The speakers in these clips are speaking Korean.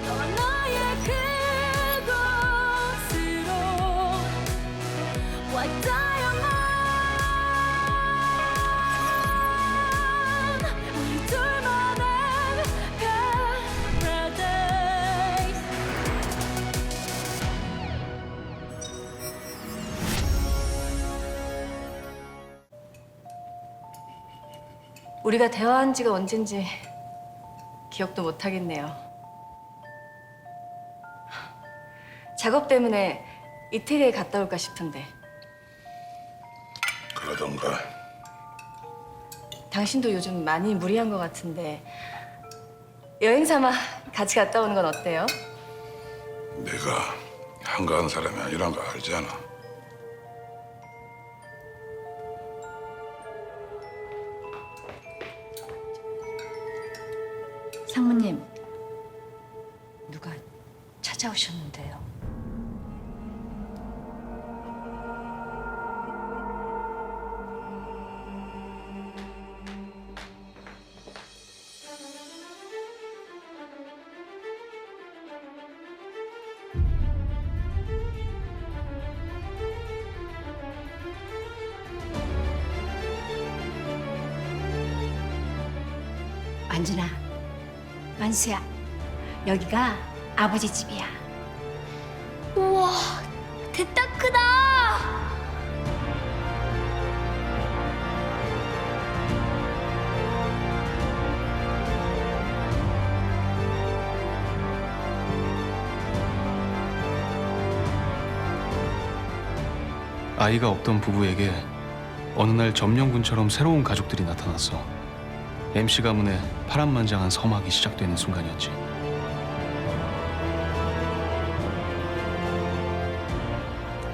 너와 나의 그곳으로 왔다야만 우리 둘만의 paradise. 우리가 대화한 지가 언젠지 기억도 못 하겠네요. 작업 때문에 이태리에 갔다 올까 싶은데 그러던가. 당신도 요즘 많이 무리한 것 같은데 여행 삼아 같이 갔다 오는 건 어때요? 내가 한가한 사람이 아니란 거 알잖아. 상무님, 누가 찾아오셨는데요. 안준아, 만수야, 여기가 아버지 집이야. 우와, 됐다 크다. 아이가 없던 부부에게 어느 날 점령군처럼 새로운 가족들이 나타났어. MC 가문의 파란만장한 서막이 시작되는 순간이었지.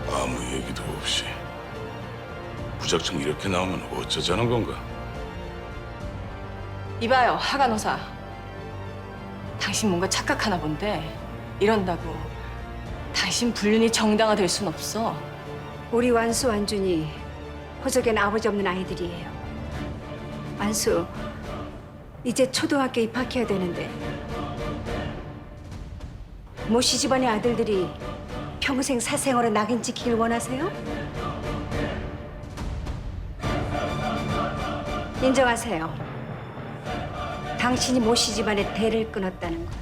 아무 얘기도 없이 무작정 이렇게 나오면 어쩌자는 건가? 이봐요, 하간호사. 당신 뭔가 착각하나 본데 이런다고 당신 불륜이 정당화될 순 없어. 우리 완수, 완준이 호적엔 아버지 없는 아이들이에요. 완수, 이제 초등학교 입학해야 되는데 모씨 집안의 아들들이 평생 사생활에 낙인 찍히길 원하세요? 인정하세요. 당신이 모씨 집안의 대를 끊었다는 걸.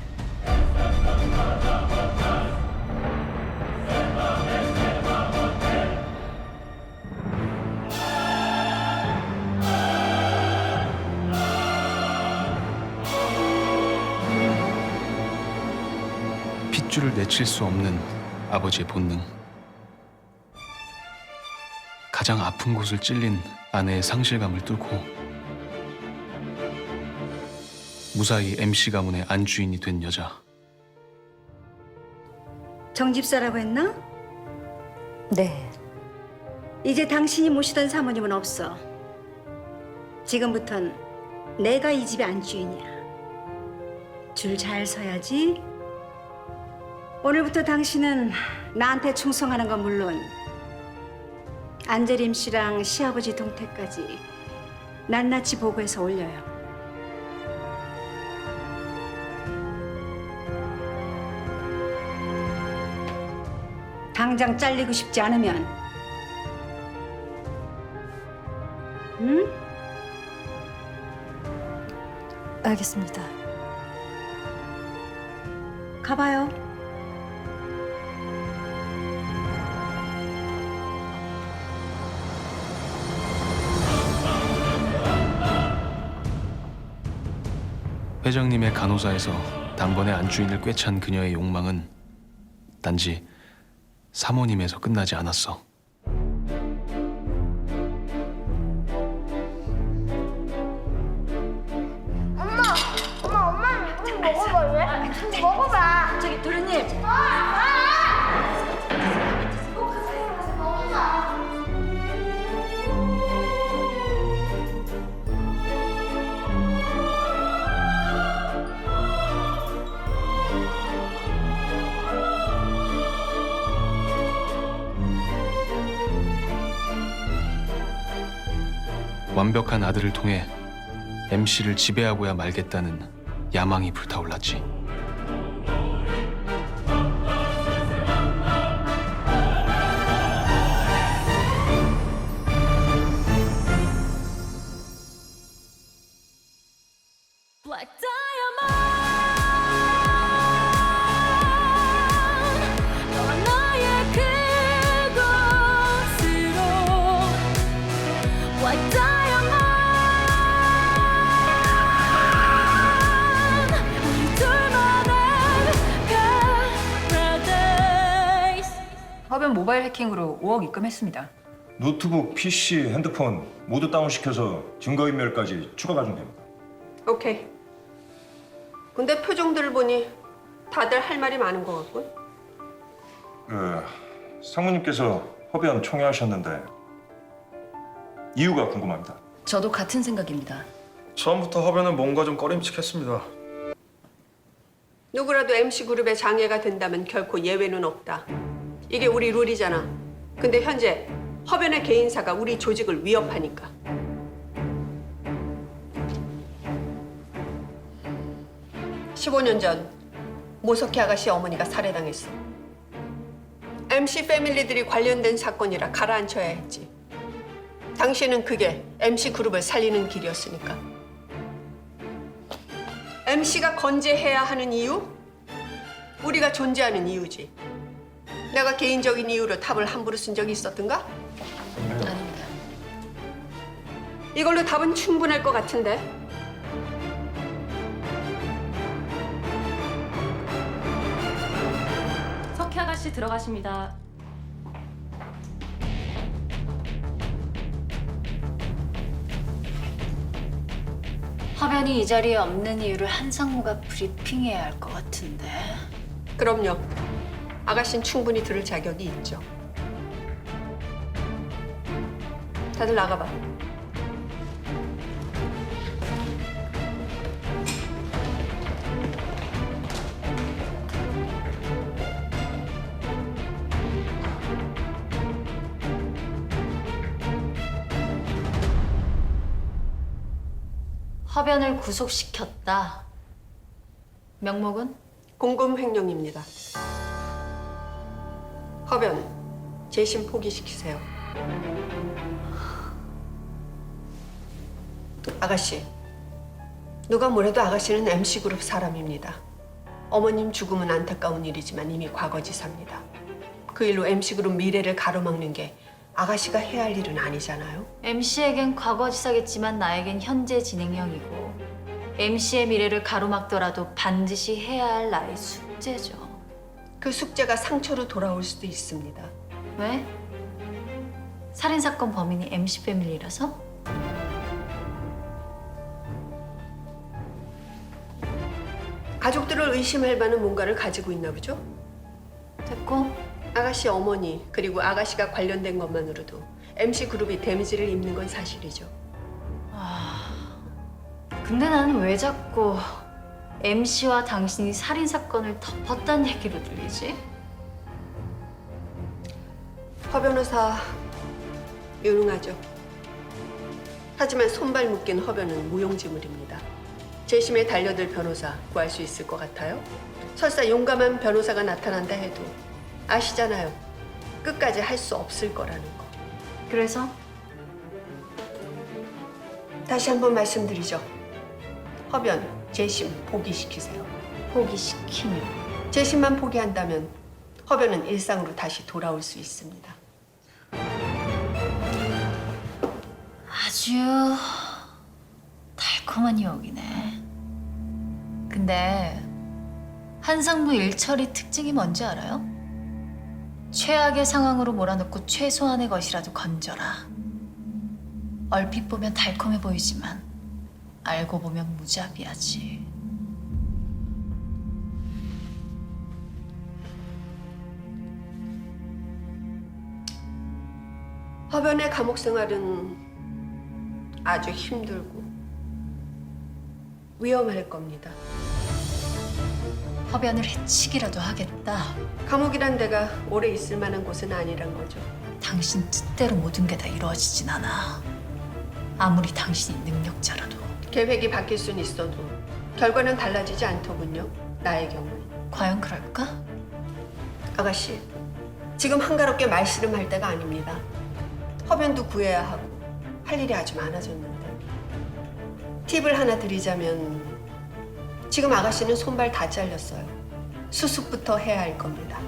핏줄을 내칠 수 없는 아버지의 본능. 가장 아픈 곳을 찔린 아내의 상실감을 뚫고 무사히 MC 가문의 안주인이 된 여자. 정집사라고 했나? 네. 이제 당신이 모시던 사모님은 없어. 지금부턴 내가 이 집의 안주인이야. 줄 잘 서야지. 오늘부터 당신은 나한테 충성하는 건 물론 안재림 씨랑 시아버지 동태까지 낱낱이 보고해서 올려요. 당장 잘리고 싶지 않으면 응? 알겠습니다. 가봐요. 회장님의 간호사에서 단번에 안주인을 꿰찬 그녀의 욕망은 단지 사모님에서 끝나지 않았어. 엄마는 좀 먹어볼래? 좀 먹어봐. 저기 도련님. 완벽한 아들을 통해 MC를 지배하고야 말겠다는 야망이 불타올랐지. Black diamond 너와 나의 그곳으로 White diamond 우리 둘만의 paradise. 화변 모바일 해킹으로 5억 입금했습니다. 노트북, PC, 핸드폰 모두 다운시켜서 증거인멸까지 추가 가중됩니다. 오케이. 근데 표정들을 보니 다들 할 말이 많은 것 같군. 상무님께서 허변 총회하셨는데 이유가 궁금합니다. 저도 같은 생각입니다. 처음부터 허변은 뭔가 좀 꺼림칙했습니다. 누구라도 MC그룹의 장애가 된다면 결코 예외는 없다. 이게 우리 룰이잖아. 근데 현재 허변의 개인사가 우리 조직을 위협하니까. (15년) 전 모석희 아가씨 어머니가 살해당했어. MC 패밀리들이 관련된 사건이라 가라앉혀야 했지. 당시에는 그게 MC그룹을 살리는 길이었으니까. MC가 건재해야 하는 이유? 우리가 존재하는 이유지. 내가 개인적인 이유로 탑을 함부로 쓴 적이 있었던가? 아닙니다. 이걸로 답은 충분할 것 같은데. 석희 아가씨 들어가십니다. 화변이 이 자리에 없는 이유를 한상무가 브리핑해야 할 것 같은데. 그럼요. 아가씨는 충분히 들을 자격이 있죠. 다들 나가봐. 화변을 구속시켰다. 명목은? 공금 횡령입니다. 허변, 재심 포기시키세요. 아가씨, 누가 뭐래도 아가씨는 MC그룹 사람입니다. 어머님 죽음은 안타까운 일이지만 이미 과거지사입니다. 그 일로 MC그룹 미래를 가로막는 게 아가씨가 해야 할 일은 아니잖아요. MC에겐 과거지사겠지만 나에겐 현재 진행형이고 MC의 미래를 가로막더라도 반드시 해야 할 나의 숙제죠. 그 숙제가 상처로 돌아올 수도 있습니다. 왜? 살인사건 범인이 MC 패밀리라서? 가족들을 의심할 만한 뭔가를 가지고 있나 보죠? 됐고, 아가씨 어머니 그리고 아가씨가 관련된 것만으로도 MC그룹이 데미지를 입는 건 사실이죠. 근데 나는 왜 자꾸 MC와 당신이 살인사건을 덮었다는 얘기로 들리지? 허 변호사 유능하죠. 하지만 손발 묶인 허변은 무용지물입니다. 재심에 달려들 변호사 구할 수 있을 것 같아요? 설사 용감한 변호사가 나타난다 해도 아시잖아요. 끝까지 할 수 없을 거라는 거. 그래서? 다시 한번 말씀드리죠. 허변, 재심 포기시키세요. 포기시키면 재심만 포기한다면 허변은 일상으로 다시 돌아올 수 있습니다. 아주 달콤한 유혹이네. 근데 한상무 일처리 특징이 뭔지 알아요? 최악의 상황으로 몰아넣고 최소한의 것이라도 건져라. 얼핏 보면 달콤해 보이지만 알고 보면 무자비하지. 허변의 감옥 생활은 아주 힘들고 위험할 겁니다. 허변을 해치기라도 하겠다. 감옥이란 데가 오래 있을 만한 곳은 아니란 거죠. 당신 뜻대로 모든 게 다 이루어지진 않아. 아무리 당신이 능력자라도. 계획이 바뀔 수는 있어도 결과는 달라지지 않더군요. 나의 경우. 과연 그럴까? 아가씨, 지금 한가롭게 말씨름할 때가 아닙니다. 허변도 구해야 하고 할 일이 아주 많아졌는데. 팁을 하나 드리자면 지금 아가씨는 손발 다 잘렸어요. 수습부터 해야 할 겁니다.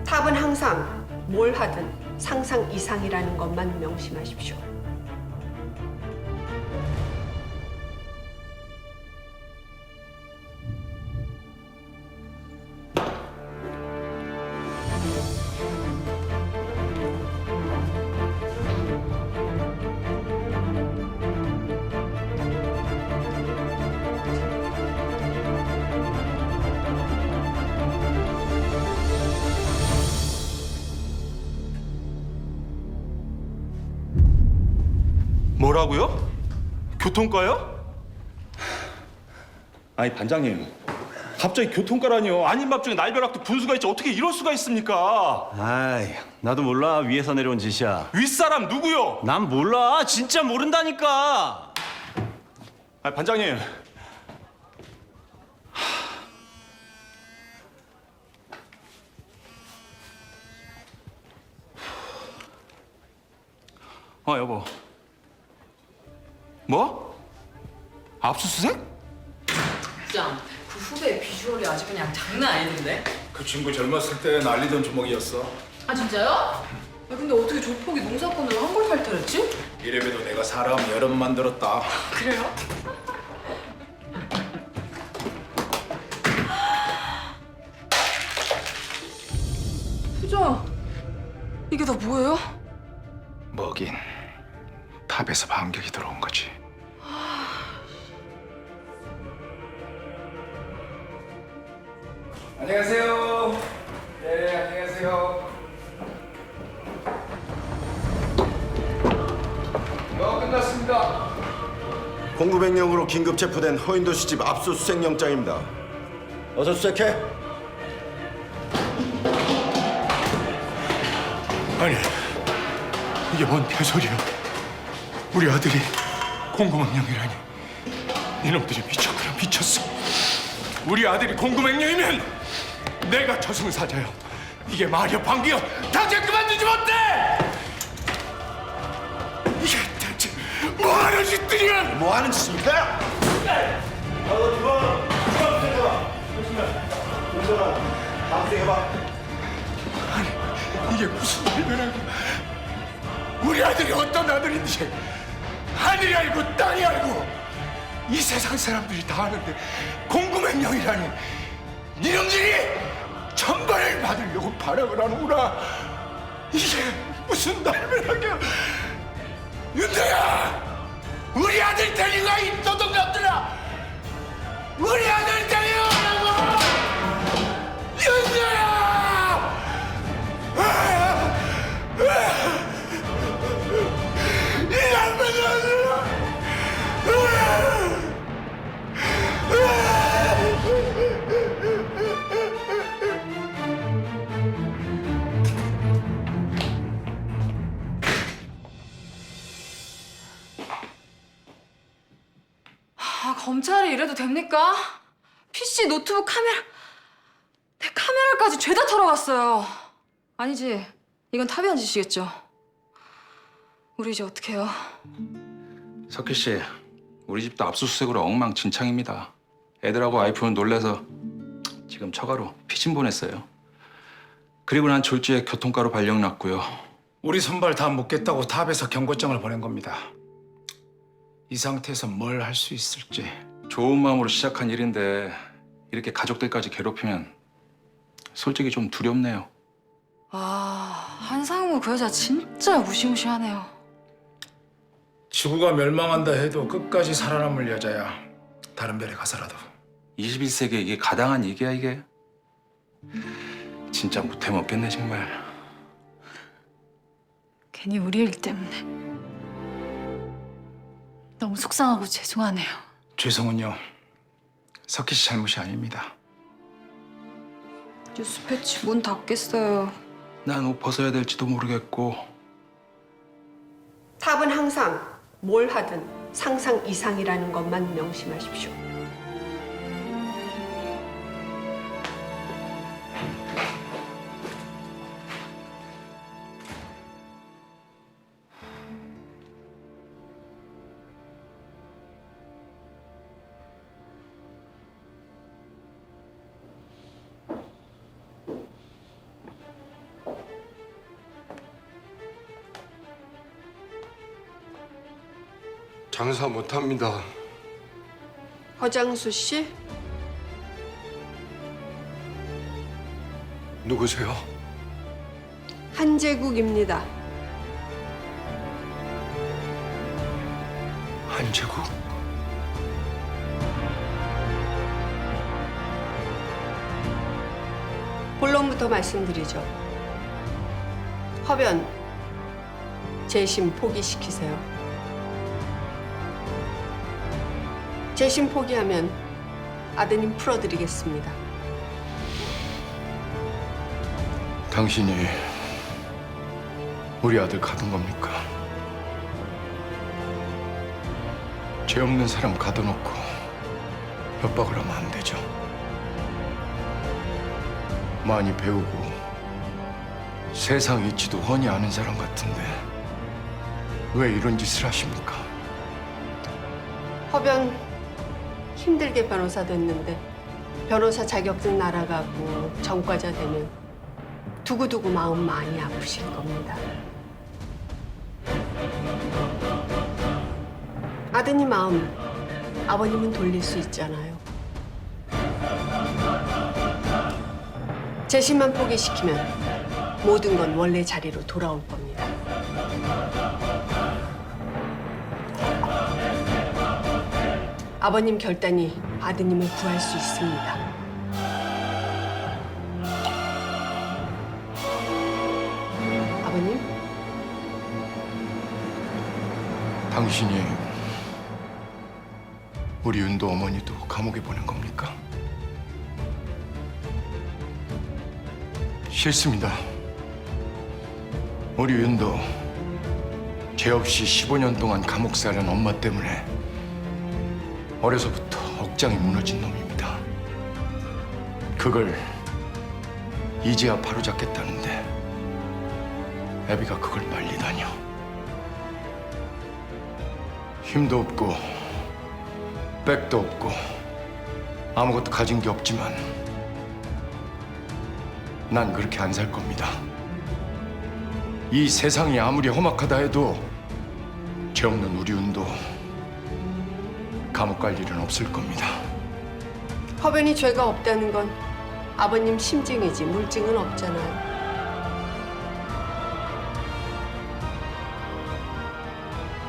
탑은 항상 뭘 하든 상상 이상이라는 것만 명심하십시오. 뭐라고요? 교통과요? 아니 반장님 갑자기 교통과라니요. 아닌 밥 중에 날벼락도 분수가 있지 어떻게 이럴 수가 있습니까? 아이, 나도 몰라. 위에서 내려온 짓이야. 윗사람 누구요? 난 몰라. 진짜 모른다니까. 아 반장님 여보 뭐? 압수수색? 짱, 그 후배 비주얼이 아주 그냥 장난 아니던데? 그 친구 젊었을 때 날리던 주먹이었어. 아 진짜요? 근데 어떻게 조폭이 농사꾼으로 한 걸 탈퇴했지? 이래봬도 내가 사람 여러 번 만들었다. 그래요? 부장, 이게 다 뭐예요? 뭐긴 탑에서 반격이 들어온 거지. 안녕하세요. 네, 안녕하세요. 끝났습니다. 공구백령으로 긴급 체포된 허인도 씨집 압수수색 영장입니다. 어서 수색해. 아니, 이게 뭔 개소리야. 우리 아들이 공구맹령이라니. 이놈들이 미쳤구나, 미쳤어. 우리 아들이 공구맹령이면 내가 저승사자요. 이게 말이야, 방귀야. 당장 그만두지 못해! 이게 대체 뭐하는 짓들이야? 뭐하는 짓입니까? 이게 무슨 말이야? 우리 아들이 어떤 아들인지 하늘이 알고 땅이 알고 이 세상 사람들이 다 아는데 공구맹령이라니. 니놈들이 천벌을 받으려고 발악을 하는구나. 이게 무슨 날벼락이야. 윤태야, 우리 아들 데리고 와, 이 도둑놈들아. 우리 아들 데리고 오라고. 윤태야. 이 나쁜 놈들아. 검찰이 이래도 됩니까? PC, 노트북, 카메라... 내 카메라까지 죄다 털어갔어요. 아니지, 이건 탑이 한 짓이겠죠. 우리 이제 어떻게 해요? 석희 씨, 우리 집도 압수수색으로 엉망진창입니다. 애들하고 와이프는 놀래서 지금 처가로 피신 보냈어요. 그리고 난 졸지에 교통과로 발령 났고요. 우리 선발 다 묻겠다고 탑에서 경고장을 보낸 겁니다. 이 상태에서 뭘 할 수 있을지. 좋은 마음으로 시작한 일인데 이렇게 가족들까지 괴롭히면 솔직히 좀 두렵네요. 아, 한상무 그 여자 진짜 무시무시하네요. 지구가 멸망한다 해도 끝까지 살아남을 여자야. 다른 별에 가서라도. 21세기에 이게 가당한 얘기야, 이게? 진짜 못해 먹겠네, 정말. 괜히 우리 일 때문에 너무 속상하고 죄송하네요. 죄송은요, 석희 씨 잘못이 아닙니다. 뉴스패치 문 닫겠어요. 난 옷 벗어야 될지도 모르겠고 탑은 항상 뭘 하든 상상 이상이라는 것만 명심하십시오. 장사 못합니다. 허장수 씨? 누구세요? 한재국입니다. 한재국? 본론부터 말씀드리죠. 허변, 재심 포기시키세요. 재심 포기하면 아드님 풀어드리겠습니다. 당신이 우리 아들 가둔 겁니까? 죄 없는 사람 가둬놓고 협박을 하면 안 되죠. 많이 배우고 세상 이치도 훤히 아는 사람 같은데 왜 이런 짓을 하십니까? 허변 힘들게 변호사 됐는데 변호사 자격증 날아가고 전과자 되면 두고두고 마음 많이 아프실 겁니다. 아드님 마음 아버님은 돌릴 수 있잖아요. 재심만 포기시키면 모든 건 원래 자리로 돌아올 겁니다. 아버님 결단이 아드님을 구할 수 있습니다. 아버님? 당신이 우리 윤도 어머니도 감옥에 보낸 겁니까? 싫습니다. 우리 윤도 죄 없이 15년 동안 감옥 살은 엄마 때문에 어려서부터 억장이 무너진 놈입니다. 그걸 이제야 바로잡겠다는데 애비가 그걸 말리다니요. 힘도 없고 백도 없고 아무것도 가진 게 없지만 난 그렇게 안 살 겁니다. 이 세상이 아무리 험악하다 해도 죄 없는 우리 윤도 감옥 갈 일은 없을 겁니다. 허변이 죄가 없다는 건 아버님 심증이지 물증은 없잖아요.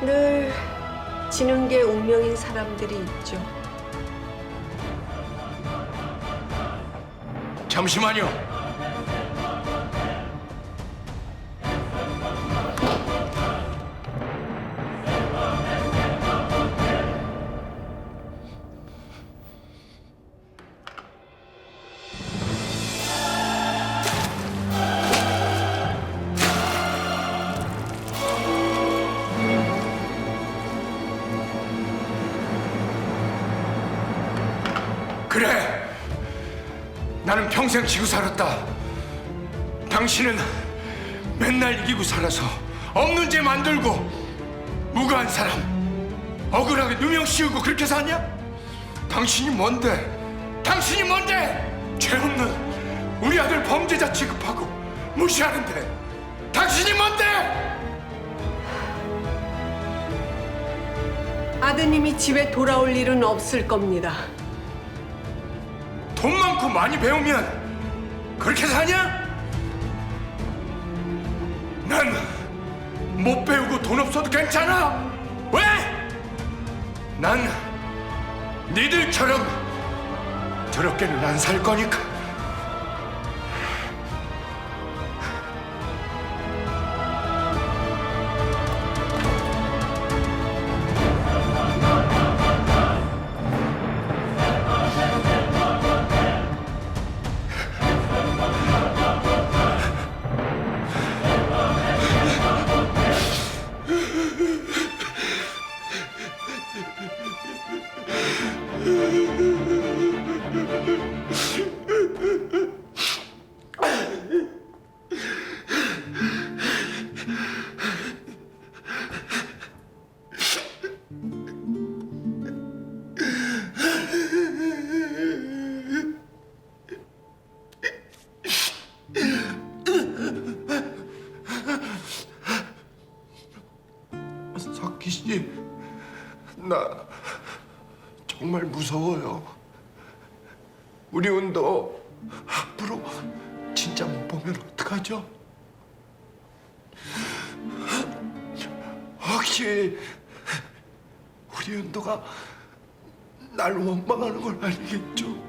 늘 지는 게 운명인 사람들이 있죠. 잠시만요. 그래! 나는 평생 지고 살았다. 당신은 맨날 이기고 살아서 없는 죄 만들고 무고한 사람 억울하게 누명 씌우고 그렇게 사냐? 당신이 뭔데? 당신이 뭔데? 죄 없는 우리 아들 범죄자 취급하고 무시하는데 당신이 뭔데? 아드님이 집에 돌아올 일은 없을 겁니다. 돈 많고 많이 배우면 그렇게 사냐? 난 못 배우고 돈 없어도 괜찮아. 왜? 난 니들처럼 저렇게는 안 살 거니까. 석희 씨, 나 정말 무서워요. 우리 은도 앞으로 진짜 못 보면 어떡하죠? 혹시 우리 은도가 날 원망하는 걸 아니겠죠?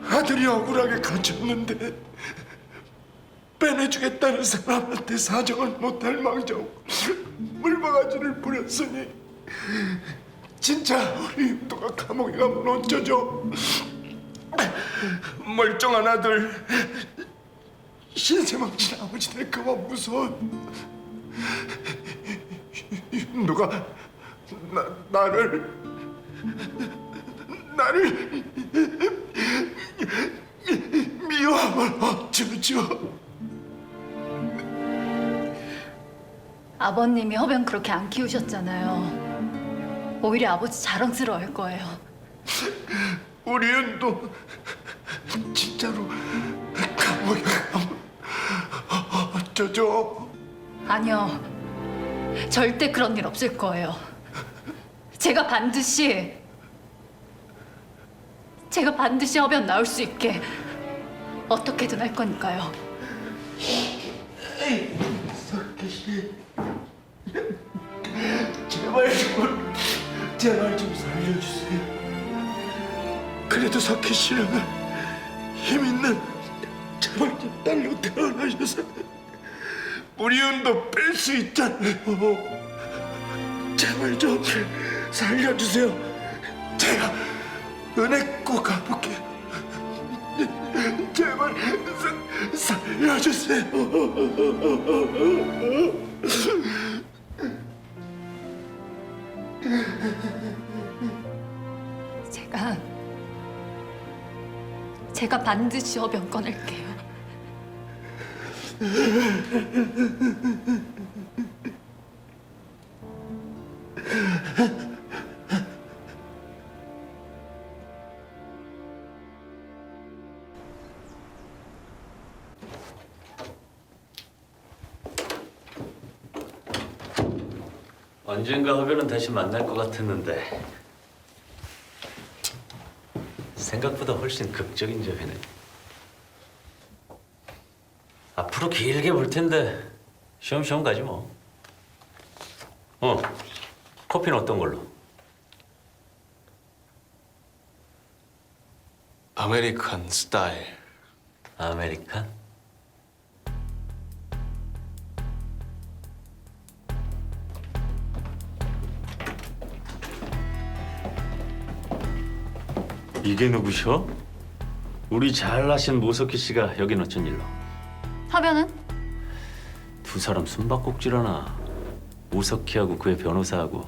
아들이 억울하게 갇혔는데 빼내주겠다는 사람한테 사정을 못할 망정 물바가지를 부렸으니 진짜 우리 은도가 감옥에 가면 어쩌죠? 멀쩡한 아들 신세망신 아버지 될까봐 무서워. 윤도가 나를 미워하면 어쩌죠? 아버님이 허변 그렇게 안 키우셨잖아요. 오히려 아버지 자랑스러워할 거예요. 우리 은도 진짜로 감옥에 가면 어쩌죠? 아니요. 절대 그런 일 없을 거예요. 제가 반드시 허변 나올 수 있게 어떻게든 할 거니까요. 석희 씨, 제발 좀 살려주세요. 그래도 석희 씨는 힘 있는 제발 좀 딸로 태어나셔서 우리 은도 뺄 수 있잖아요. 제발 좀 살려주세요. 제가 은혜 꼭 갚을게요. 제발 살려주세요. 제가 반드시 허변 꺼낼게요. 언젠가 허변은 다시 만날 것 같았는데 생각보다 훨씬 극적인 저회네. 앞으로 길게 볼 텐데 쉬엄쉬엄 가지 뭐. 커피는 어떤 걸로? 아메리칸 스타일. 아메리칸? 이게 누구셔? 우리 잘나신 모석희 씨가 여긴 어쩐 일로? 허변은? 두 사람 숨바꼭질하나. 모석희하고 그의 변호사하고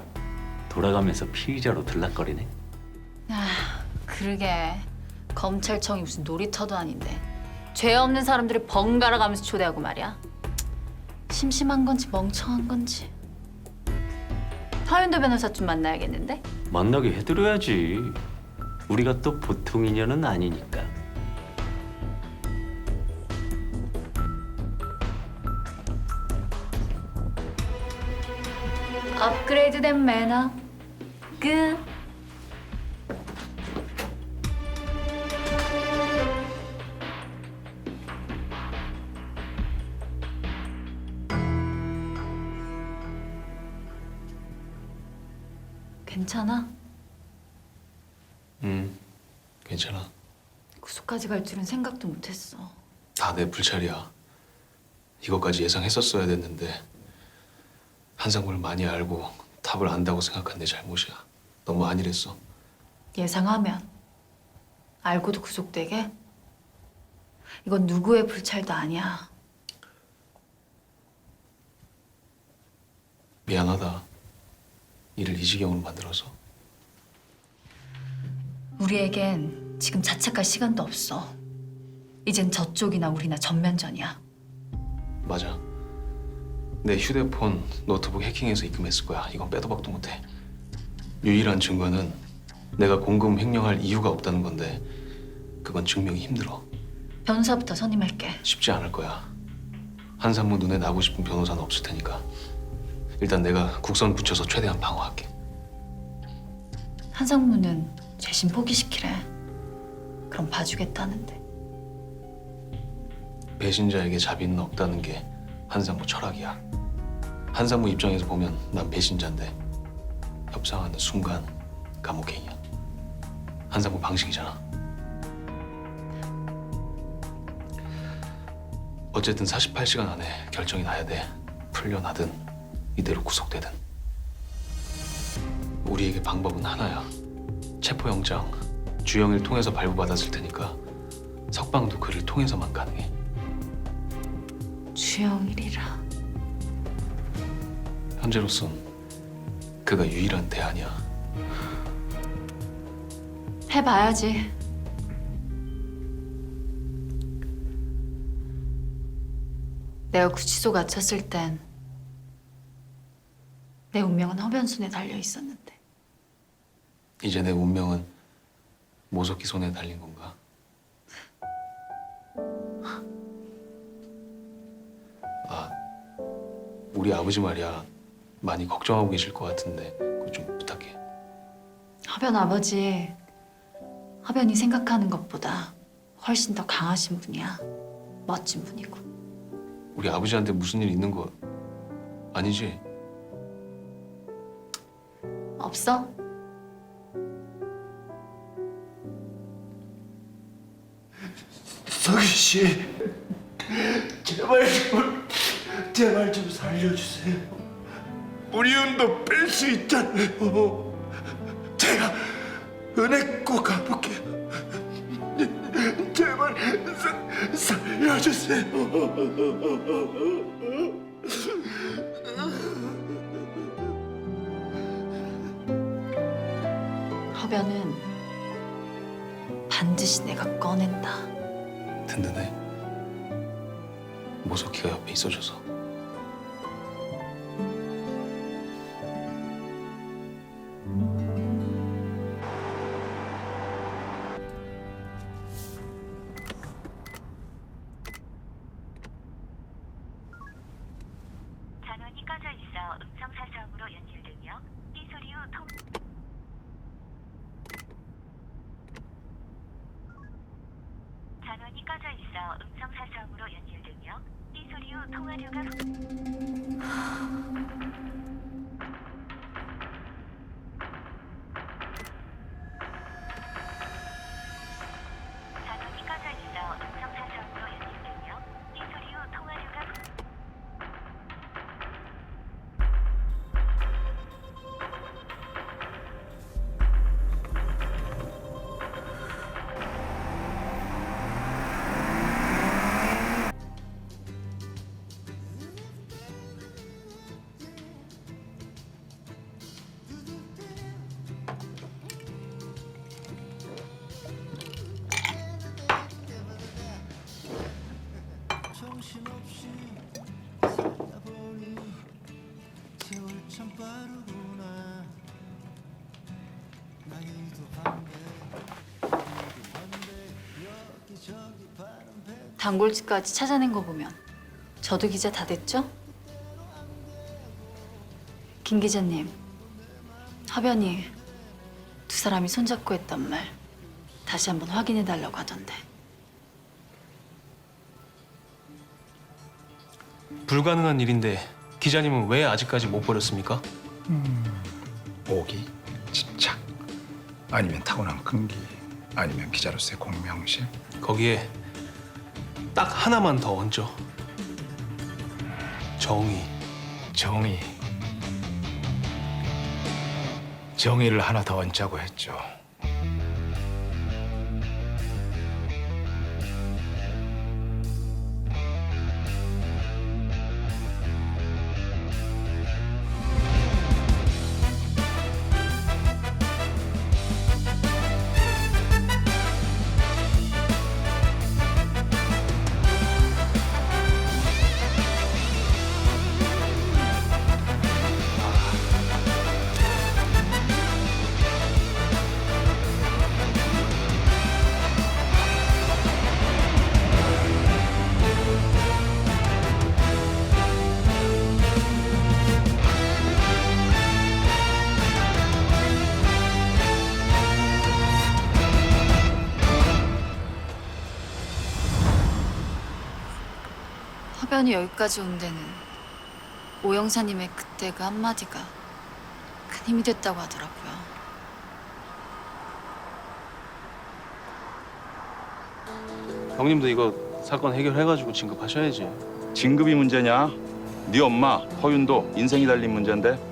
돌아가면서 피의자로 들락거리네. 그러게. 검찰청이 무슨 놀이터도 아닌데 죄 없는 사람들을 번갈아 가면서 초대하고 말이야. 심심한 건지 멍청한 건지. 하윤도 변호사 좀 만나야겠는데? 만나게 해드려야지. 우리가 또 보통 인연은 아니니까. 업그레이드된 매너 끝. 괜찮아? 괜찮아. 구속까지 갈 줄은 생각도 못했어. 다 내 불찰이야. 이것까지 예상했었어야 됐는데 한상무를 많이 알고 탑을 안다고 생각한 내 잘못이야. 너무 안일했어. 예상하면 알고도 구속되게? 이건 누구의 불찰도 아니야. 미안하다. 일을 이 지경으로 만들어서. 우리에겐 지금 자책할 시간도 없어. 이젠 저쪽이나 우리나 전면전이야. 맞아. 내 휴대폰, 노트북 해킹해서 입금했을 거야. 이건 빼도 박도 못해. 유일한 증거는 내가 공금 횡령할 이유가 없다는 건데 그건 증명이 힘들어. 변호사부터 선임할게. 쉽지 않을 거야. 한산무 눈에 나고 싶은 변호사는 없을 테니까 일단 내가 국선 붙여서 최대한 방어할게. 한상무는 재심 포기시키래. 그럼 봐주겠다는데. 배신자에게 자비는 없다는 게 한산무 철학이야. 한산무 입장에서 보면 난 배신자인데 협상하는 순간 감옥행이야. 한산무 방식이잖아. 어쨌든 48시간 안에 결정이 나야 돼. 풀려나든 이대로 구속되든. 우리에게 방법은 하나야. 체포영장 주영일 통해서 발부받았을 테니까 석방도 그를 통해서만 가능해. 주영일이라. 현재로선 그가 유일한 대안이야. 해봐야지. 내가 구치소 갇혔을 땐 내 운명은 허변순에 달려 있었는데. 이제 내 운명은 모석기 손에 달린 건가? 아, 우리 아버지 말이야. 많이 걱정하고 계실 것 같은데 그거 좀 부탁해. 허변 아버지, 허변이 생각하는 것보다 훨씬 더 강하신 분이야. 멋진 분이고. 우리 아버지한테 무슨 일 있는 거 아니지? 없어? 석희 씨, 제발 좀 살려주세요. 우리 은도 뺄 수 있잖아요. 제가 은혜 꼭 갚을게요. 제발 살려주세요. 허변은 반드시 내가 꺼낸다. 든든해. 모석기가 옆에 있어줘서. 전원이 꺼져 있어 음성 사서음으로 연결되며 이 소리 후 통. 전원이 꺼져 있어 음성 사서음으로 연결되며 이 소리 후 통화료가. 전원이 꺼져 있어 음성 사서음으로 연결되며 이 소리 후 통화료가. 단골집까지 찾아낸 거 보면 저도 기자 다 됐죠? 김 기자님, 허변이 두 사람이 손잡고 했던 말 다시 한번 확인해 달라고 하던데. 불가능한 일인데 기자님은 왜 아직까지 못 버렸습니까? 오기, 집착, 아니면 타고난 끈기, 아니면 기자로서의 공명심. 거기에 딱 하나만 더 얹어. 정의. 정의. 정의를 하나 더 얹자고 했죠. 화변이 여기까지 온 데는 오영사님의 그때 그 한마디가 큰 힘이 됐다고 하더라고요. 형님도 이거 사건 해결해가지고 진급하셔야지. 진급이 문제냐? 네 엄마 허윤도 인생이 달린 문제인데.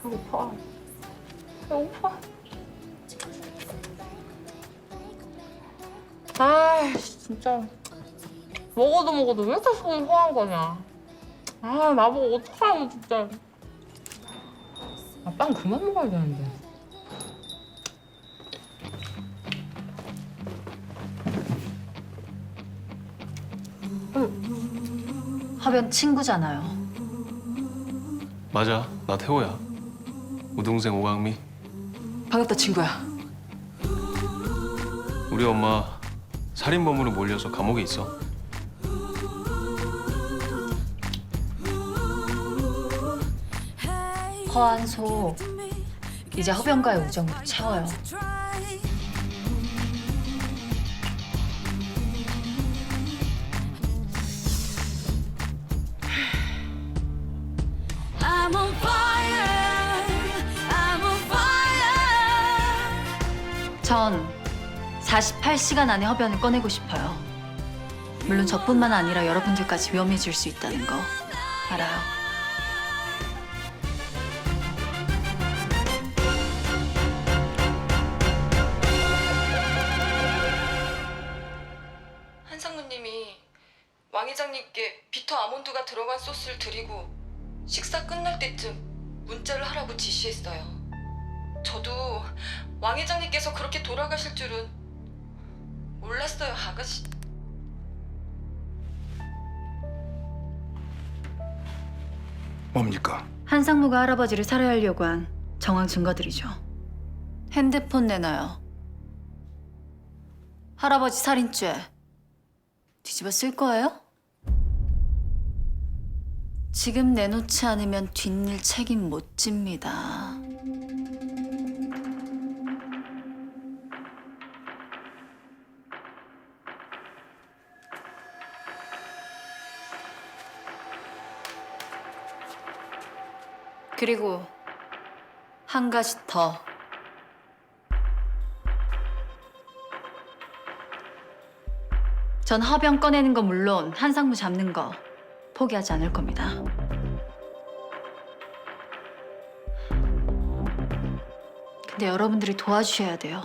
배고파. 배고파. 아, 진짜. 먹어도 왜 이렇게 속이 허한 거냐. 아, 나보고 어떡하라고, 진짜. 아, 빵 그만 먹어야 되는데. 화변 친구잖아요. 맞아, 나 태호야. 우동생 오강미. 반갑다, 친구야. 우리 엄마 살인범으로 몰려서 감옥에 있어. 허한 소 이제 허변과의 우정으로 채워요. I'm on fire. I'm on fire. 전 48시간 안에 허변을 꺼내고 싶어요. 물론 저뿐만 아니라 여러분들까지 위험해질 수 있다는 거 알아요. 한상무님이 왕 회장님께 비터 아몬드가 들어간 소스를 드리고 식사 끝날 때쯤 문자를 하라고 지시했어요. 저도 왕 회장님께서 그렇게 돌아가실 줄은 몰랐어요, 아가씨. 뭡니까? 한상무가 할아버지를 살해하려고 한 정황 증거들이죠. 핸드폰 내놔요. 할아버지 살인죄 뒤집어 쓸 거예요? 지금 내놓지 않으면 뒷일 책임 못 집니다. 그리고 한 가지 더. 전 허변 꺼내는 거 물론 한상무 잡는 거 포기하지 않을 겁니다. 근데 여러분들이 도와주셔야 돼요.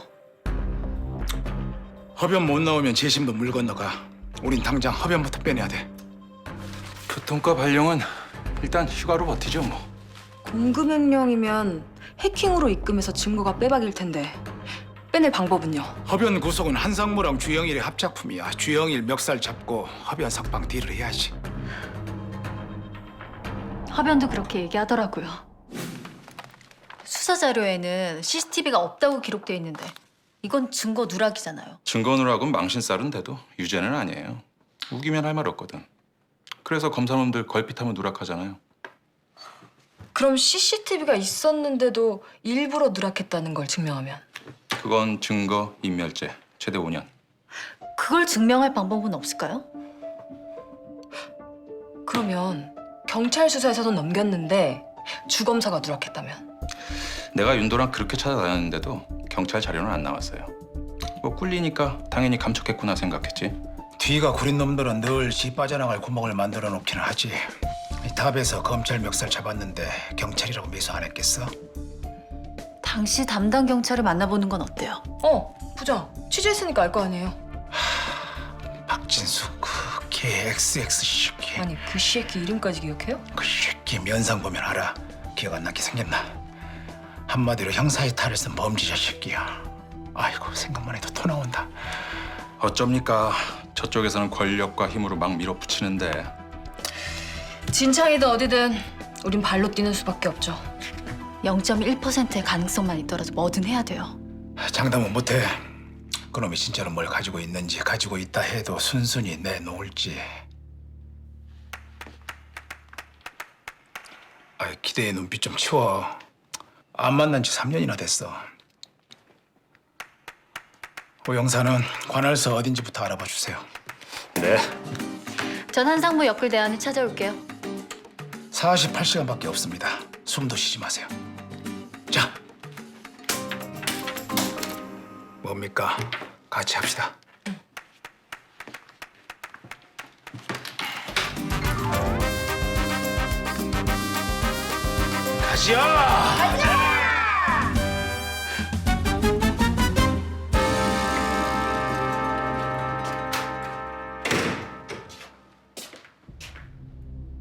허변 못 나오면 재심도 물 건너가. 우린 당장 허변부터 빼내야 돼. 교통과 발령은 일단 휴가로 버티죠 뭐. 공금횡령이면 해킹으로 입금해서 증거가 빼박일 텐데 빼낼 방법은요? 허변 구속은 한상무랑 주영일의 합작품이야. 주영일 멱살 잡고 허변 석방 딜을 해야지. 허변도 그렇게 얘기하더라고요. 수사 자료에는 CCTV가 없다고 기록돼 있는데 이건 증거 누락이잖아요. 증거 누락은 망신살은 돼도 유죄는 아니에요. 우기면 할 말 없거든. 그래서 검사놈들 걸핏하면 누락하잖아요. 그럼 CCTV가 있었는데도 일부러 누락했다는 걸 증명하면? 그건 증거 인멸죄, 최대 5년. 그걸 증명할 방법은 없을까요? 그러면 경찰 수사에서도 넘겼는데 주검사가 누락했다면? 내가 윤도랑 그렇게 찾아다녔는데도 경찰 자료는 안 나왔어요. 뭐 꿀리니까 당연히 감췄겠구나 생각했지. 뒤가 구린 놈들은 늘 지 빠져나갈 구멍을 만들어 놓기는 하지. 이 탑에서 검찰 멱살 잡았는데 경찰이라고 미소 안 했겠어? 당시 담당 경찰을 만나보는 건 어때요? 부장 취재했으니까 알 거 아니에요. 박진수 개 XX 새끼. 아니 그 새끼 이름까지 기억해요? 그 새끼 면상 보면 알아. 기억 안 나게 생겼나? 한마디로 형사이탈을 쓴 범죄자 새끼야. 아이고 생각만 해도 토 나온다. 어쩝니까? 저쪽에서는 권력과 힘으로 막 밀어붙이는데. 진창이든 어디든 우린 발로 뛰는 수밖에 없죠. 0.1%의 가능성만 있더라도 뭐든 해야 돼요. 장담은 못해. 그놈이 진짜로 뭘 가지고 있는지, 가지고 있다 해도 순순히 내놓을지. 기대의 눈빛 좀 치워. 안 만난 지 3년이나 됐어. 오영사는 관할서 어딘지부터 알아봐 주세요. 네. 전 한상무 역을 대안에 찾아올게요. 48시간밖에 없습니다. 숨도 쉬지 마세요. 자, 뭡니까? 같이 합시다. 가시야!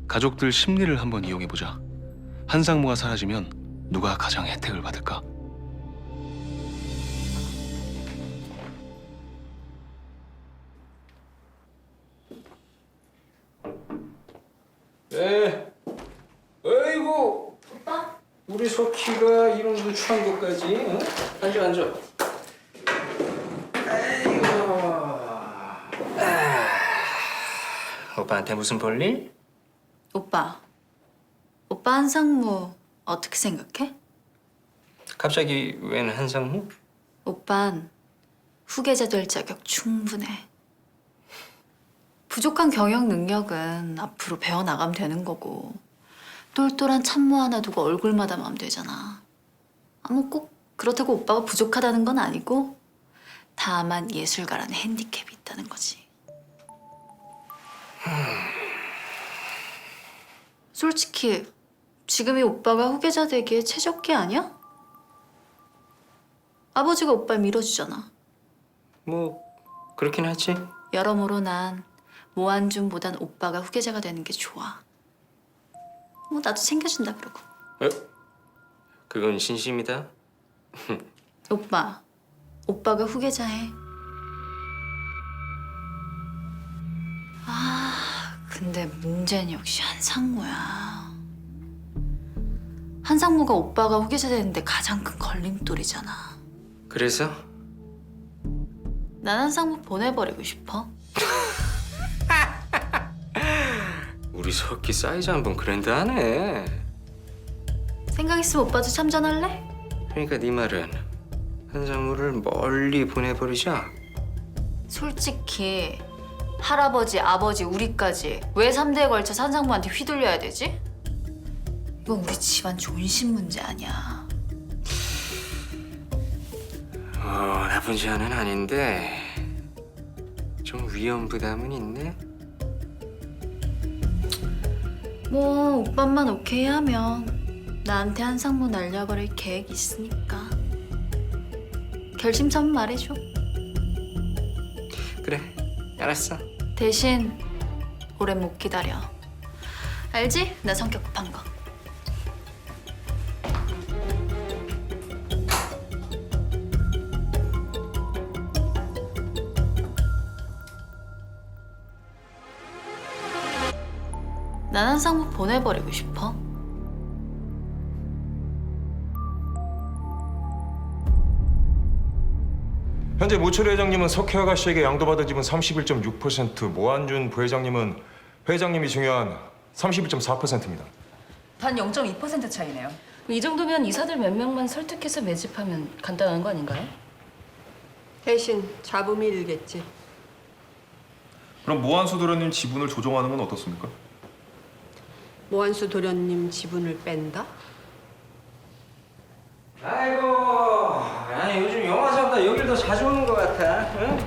가족들 심리를 한번 이용해 보자. 한상무가 사라지면 누가 가장 혜택을 받을까? 네. 어이구. 오빠? 우리 석희가 이런 누추한 것까지. 응? 앉아 앉아. 아이고. 오빠한테 무슨 볼일? 오빠 한상무 어떻게 생각해? 갑자기 웬 한상무? 오빤 후계자 될 자격 충분해. 부족한 경영 능력은 앞으로 배워나가면 되는 거고 똘똘한 참모 하나 두고 얼굴마다 하면 되잖아. 뭐 꼭 그렇다고 오빠가 부족하다는 건 아니고 다만 예술가라는 핸디캡이 있다는 거지. 솔직히 지금이 오빠가 후계자 되기에 최적기 아니야? 아버지가 오빠를 밀어주잖아. 뭐 그렇긴 하지. 여러모로 난 모한준보단 오빠가 후계자가 되는 게 좋아. 뭐 나도 챙겨준다 그러고. 그건 진심이다. 오빠가 후계자 해. 근데 문제는 역시 한상무야. 한상무가 오빠가 후계자 되는데 가장 큰 걸림돌이잖아. 그래서? 난 한상무 보내버리고 싶어. 우리 석희 사이즈 한번 그랜드하네. 생각 있으면 오빠도 참전할래? 그러니까 네 말은 한상무를 멀리 보내버리자. 솔직히 할아버지, 아버지, 우리까지 왜 3대에 걸쳐 한상무한테 휘둘려야 되지? 이건 우리 집안 존심 문제 아니야. 나쁜 제안은 아닌데 좀 위험 부담은 있네. 뭐 오빠만 오케이 하면 나한테 한상무 날려버릴 계획 있으니까 결심 좀 말해줘. 그래, 알았어. 대신 오래 못 기다려. 알지? 나 성격 급한 거. 난 한상무 보내버리고 싶어. 현재 모철 회장님은 석희 아가씨에게 양도받은 지분 31.6%, 모한준 부회장님은 회장님이 중요한 31.4%입니다. 단 0.2% 차이네요. 이 정도면 이사들 몇 명만 설득해서 매집하면 간단한 거 아닌가요? 대신 잡음이 일겠지. 그럼 모한수 도련님 지분을 조정하는 건 어떻습니까? 모한수 도련님 지분을 뺀다? 아이고, 아니 요즘 영화사보다 여길 더 자주 오는 것 같아. 응?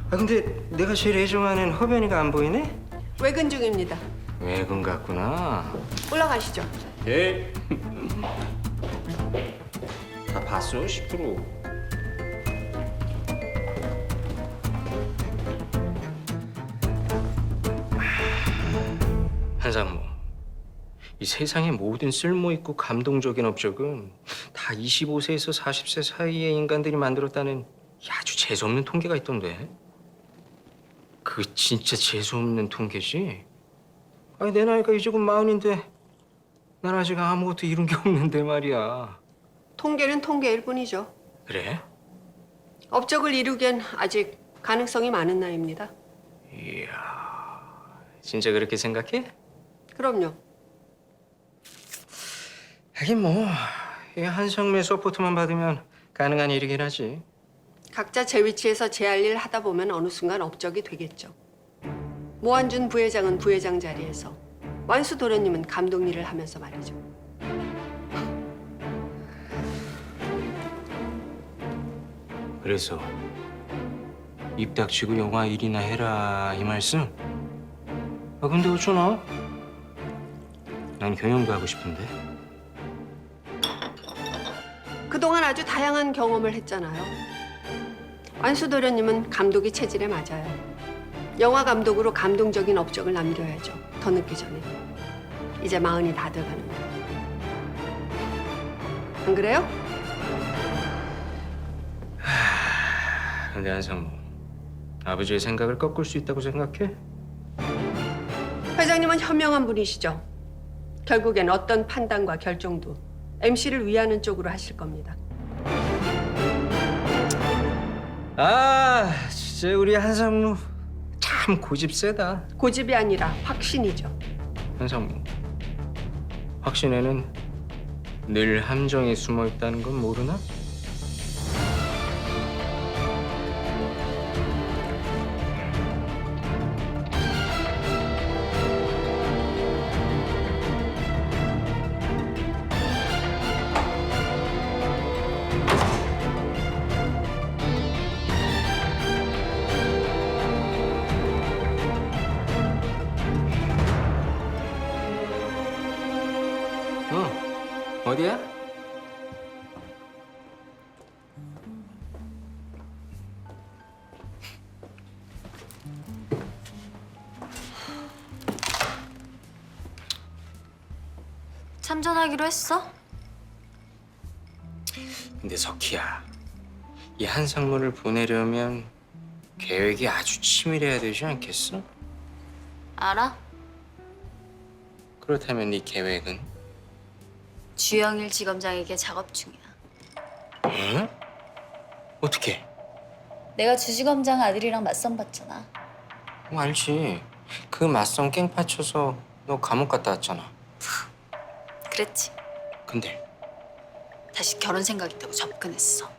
근데 내가 제일 애정하는 허변이가 안 보이네? 외근 중입니다. 외근 같구나. 올라가시죠. 예. 다 봤어, 10%. 한상무, 이 세상의 모든 쓸모있고 감동적인 업적은 다 25세에서 40세 사이의 인간들이 만들었다는 아주 재수없는 통계가 있던데. 그거 진짜 재수없는 통계지? 아니 내 나이가 이제 곧 40인데 난 아직 아무것도 이룬 게 없는데 말이야. 통계는 통계일 뿐이죠. 그래? 업적을 이루기엔 아직 가능성이 많은 나이입니다. 이야. 진짜 그렇게 생각해? 그럼요. 하긴 뭐, 이 한성매 서포트만 받으면 가능한 일이긴 하지. 각자 제 위치에서 제 할 일 하다 보면 어느 순간 업적이 되겠죠. 모한준 부회장은 부회장 자리에서, 완수 도련님은 감독 일을 하면서 말이죠. 그래서 입 닥치고 영화 일이나 해라 이 말씀? 아 근데 어쩌나? 난 경영도 하고 싶은데. 그동안 아주 다양한 경험을 했잖아요. 완수 도련님은 감독이 체질에 맞아요. 영화 감독으로 감동적인 업적을 남겨야죠. 더 늦기 전에. 이제 40이 다 돼가는데. 안 그래요? 근데 한상무, 아버지의 생각을 꺾을 수 있다고 생각해? 회장님은 현명한 분이시죠. 결국엔 어떤 판단과 결정도 MC를 위하는 쪽으로 하실 겁니다. 아, 진짜 우리 한상무 참 고집 세다. 고집이 아니라 확신이죠. 한상무, 확신에는 늘 함정이 숨어 있다는 건 모르나? 어디야? 참전하기로 했어? 근데 석희야, 이 한상무를 보내려면 계획이 아주 치밀해야 되지 않겠어? 알아? 그렇다면 네 계획은? 주영일 지검장에게 작업 중이야. 응? 어떻게? 내가 주지검장 아들이랑 맞선 봤잖아. 알지. 그 맞선 깽판 쳐서 너 감옥 갔다 왔잖아. 그랬지. 근데 다시 결혼 생각 있다고 접근했어.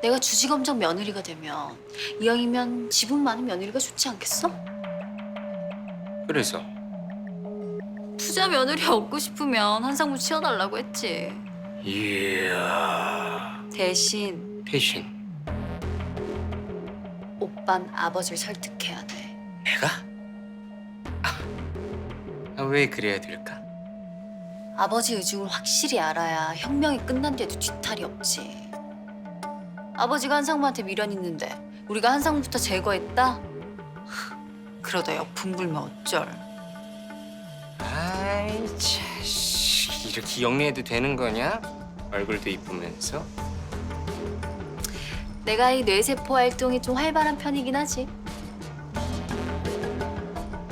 내가 주지검장 며느리가 되면 이왕이면 지분 많은 며느리가 좋지 않겠어? 그래서 부자 며느리 얻고 싶으면 한상무 치워달라고 했지. 이야. 대신 오빤 아버지를 설득해야 돼. 내가? 왜 그래야 될까? 아버지 의중을 확실히 알아야 혁명이 끝난 뒤에도 뒤탈이 없지. 아버지가 한상무한테 미련 있는데 우리가 한상무부터 제거했다? 그러다 역풍 불면 어쩔. 아이 자식, 이렇게 영리해도 되는 거냐? 얼굴도 이쁘면서. 내가 이 뇌세포 활동이 좀 활발한 편이긴 하지.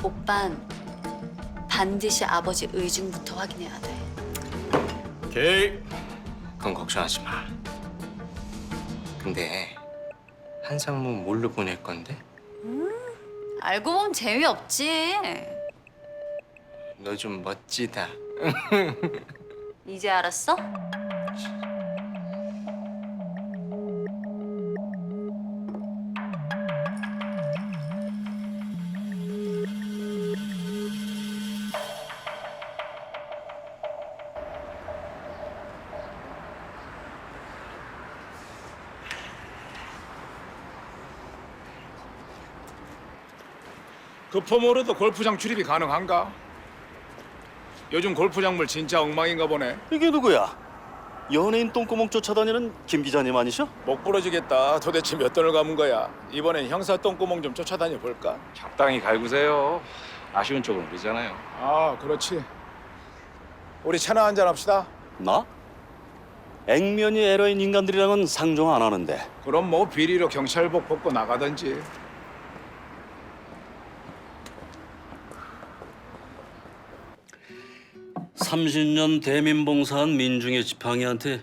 오빤 반드시 아버지 의중부터 확인해야 돼. 오케이. 그건 걱정하지 마. 근데 한상무 뭘로 보낼 건데? 알고 보면 재미없지. 너 좀 멋지다. 이제 알았어? 그 포모로도 골프장 출입이 가능한가? 요즘 골프장물 진짜 엉망인가 보네. 이게 누구야? 연예인 똥구멍 쫓아다니는 김 기자님 아니셔? 목 부러지겠다. 도대체 몇 돈을 감은 거야? 이번엔 형사 똥구멍 좀 쫓아다녀 볼까? 적당히 갈구세요. 아쉬운 쪽은 우리잖아요. 아, 그렇지. 우리 차나 한잔 합시다. 나? 액면이 에러인 인간들이랑은 상종 안 하는데. 그럼 뭐 비리로 경찰복 벗고 나가든지. (30년) 대민봉사한 민중의 지팡이한테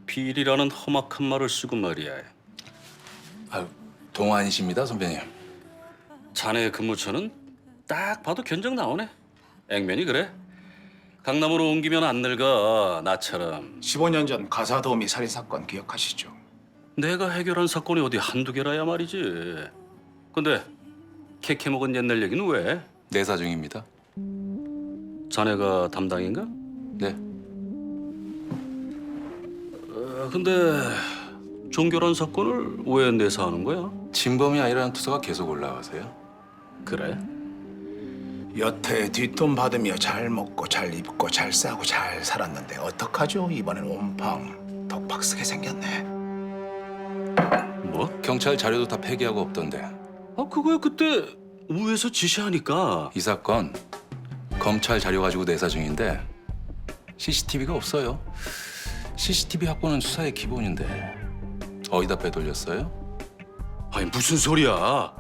비리라는 험악한 말을 쓰고 말이야. 동안이십니다, 선배님. 자네 근무처는 딱 봐도 견적 나오네. 액면이 그래. 강남으로 옮기면 안 늙어, 나처럼. 15년 전 가사도우미 살인 사건 기억하시죠? 내가 해결한 사건이 어디 한두 개라야 말이지. 근데 캐캐 먹은 옛날 얘기는 왜? 내사 중입니다. 자네가 담당인가? 네. 근데 종결혼 사건을 왜 내사하는 거야? 진범이 아니라는 투서가 계속 올라와서요. 그래? 여태 뒷돈 받으며 잘 먹고 잘 입고 잘 싸고 잘 살았는데 어떡하죠? 이번엔 온팡 덕박 쓰게 생겼네. 뭐? 경찰 자료도 다 폐기하고 없던데. 아, 그거야 그때 위에서 지시하니까. 이 사건 검찰 자료 가지고 내사 중인데 CCTV가 없어요. CCTV 확보는 수사의 기본인데 어디다 빼돌렸어요? 아니 무슨 소리야?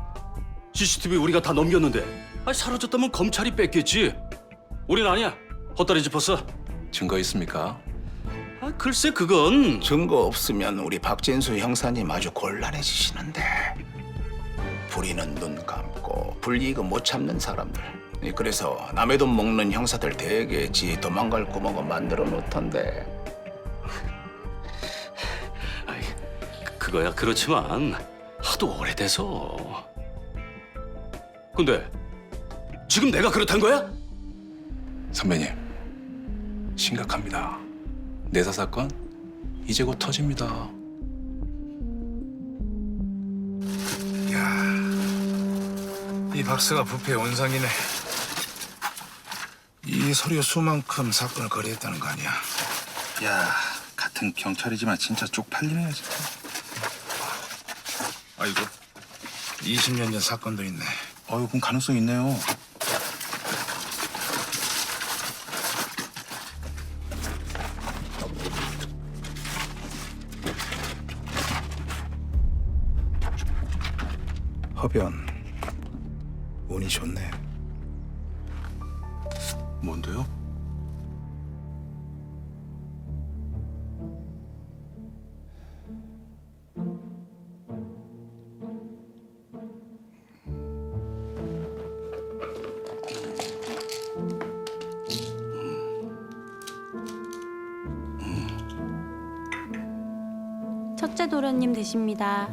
CCTV 우리가 다 넘겼는데. 아니 사라졌다면 검찰이 뺐겠지. 우린 아니야. 헛다리 짚었어. 증거 있습니까? 아 글쎄 그건. 증거 없으면 우리 박진수 형사님 아주 곤란해지시는데. 불의는 눈 감고 불이익은 못 참는 사람들. 그래서 남의 돈 먹는 형사들 대개 지 도망갈 구멍을 만들어 놓던데. 아이 그거야 그렇지만 하도 오래돼서. 근데 지금 내가 그렇단 거야? 선배님, 심각합니다. 내사 사건 이제 곧 터집니다. 야, 이 박사가 부패 원상이네. 이 서류 수만큼 사건을 거래했다는 거 아니야? 야, 같은 경찰이지만 진짜 쪽팔리네요, 진짜. 아이고, 20년 전 사건도 있네. 어유, 그럼 가능성 있네요. 허변, 운이 좋네. 뭔데요? 첫째 도련님 되십니다.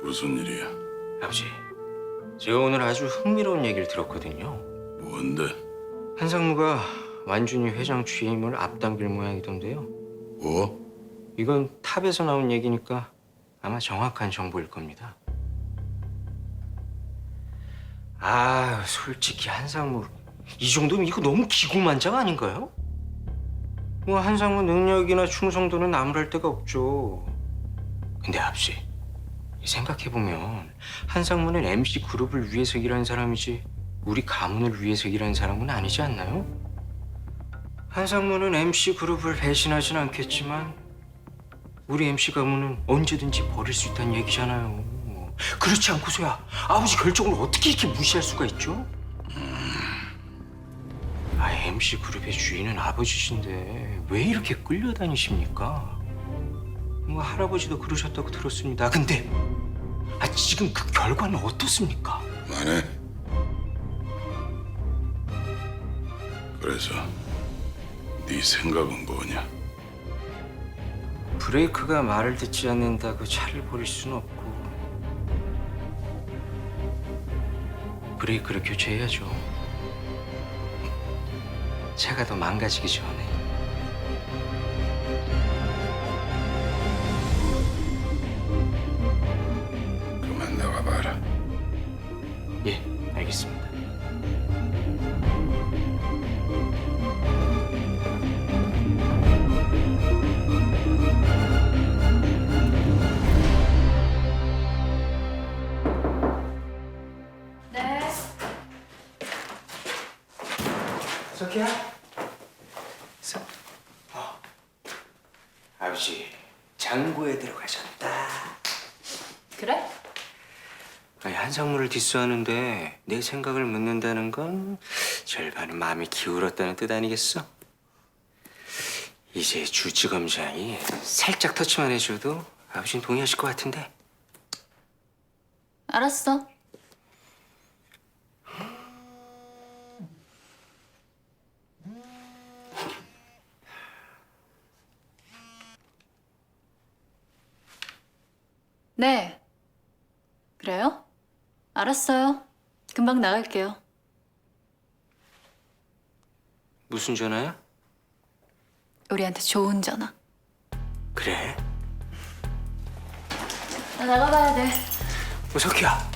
무슨 일이야? 아버지, 제가 오늘 아주 흥미로운 얘기를 들었거든요. 뭔데? 한상무가 완준이 회장 취임을 앞당길 모양이던데요. 뭐? 이건 탑에서 나온 얘기니까 아마 정확한 정보일 겁니다. 아, 솔직히 한상무 이 정도면 이거 너무 기고만장 아닌가요? 뭐 한상무 능력이나 충성도는 나무랄 데가 없죠. 근데 아버지, 생각해보면 한상무는 MC 그룹을 위해서 일한 사람이지 우리 가문을 위해서 일한 사람은 아니지 않나요? 한상무는 MC 그룹을 배신하진 않겠지만 우리 MC 가문은 언제든지 버릴 수 있다는 얘기잖아요. 그렇지 않고서야 아버지 결정을 어떻게 이렇게 무시할 수가 있죠? 아, MC 그룹의 주인은 아버지신데 왜 이렇게 끌려다니십니까? 뭐 할아버지도 그러셨다고 들었습니다. 근데 지금 그 결과는 어떻습니까? 만해. 그래서 네 생각은 뭐냐? 브레이크가 말을 듣지 않는다고 차를 버릴 수는 없고 브레이크를 교체해야죠. 차가 더 망가지기 전에. 그만 나가봐라. 예, 알겠습니다. 네. 석희야? 아버지, 장고에 들어가셨다. 그래? 아니, 한상무를 디스하는데 내 생각을 묻는다는 건 절반은 마음이 기울었다는 뜻 아니겠어? 이제 주치검장이 살짝 터치만 해줘도 아버지는 동의하실 것 같은데. 알았어. 네. 그래요? 알았어요. 금방 나갈게요. 무슨 전화야? 우리한테 좋은 전화. 그래? 나 나가봐야 돼. 석희야.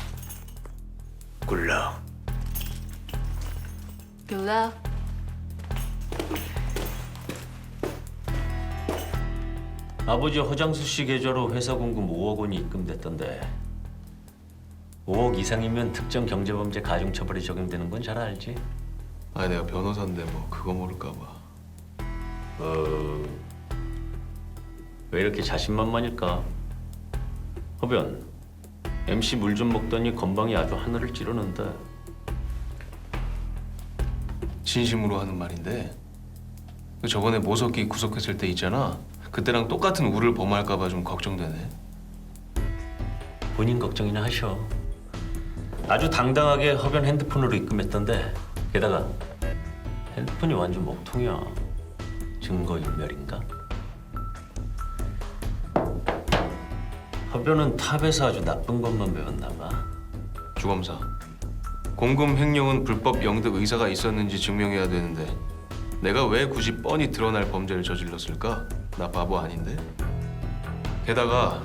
굴러. Good luck. 아버지 허장수 씨 계좌로 회사 공금 5억 원이 입금됐던데 5억 이상이면 특정 경제범죄 가중처벌이 적용되는 건 잘 알지? 아니 내가 변호사인데 뭐 그거 모를까 봐. 왜 이렇게 자신만만일까? 허변, MC 물 좀 먹더니 건방이 아주 하늘을 찌르는데. 진심으로 하는 말인데 그 저번에 모석기 구속했을 때 있잖아. 그때랑 똑같은 우를 범할까 봐 좀 걱정되네. 본인 걱정이나 하셔. 아주 당당하게 허변 핸드폰으로 입금했던데 게다가 핸드폰이 완전 먹통이야. 증거인멸인가? 허변은 탑에서 아주 나쁜 것만 배웠나 봐. 주검사, 공금 횡령은 불법 영득 의사가 있었는지 증명해야 되는데 내가 왜 굳이 뻔히 드러날 범죄를 저질렀을까? 나 바보 아닌데? 게다가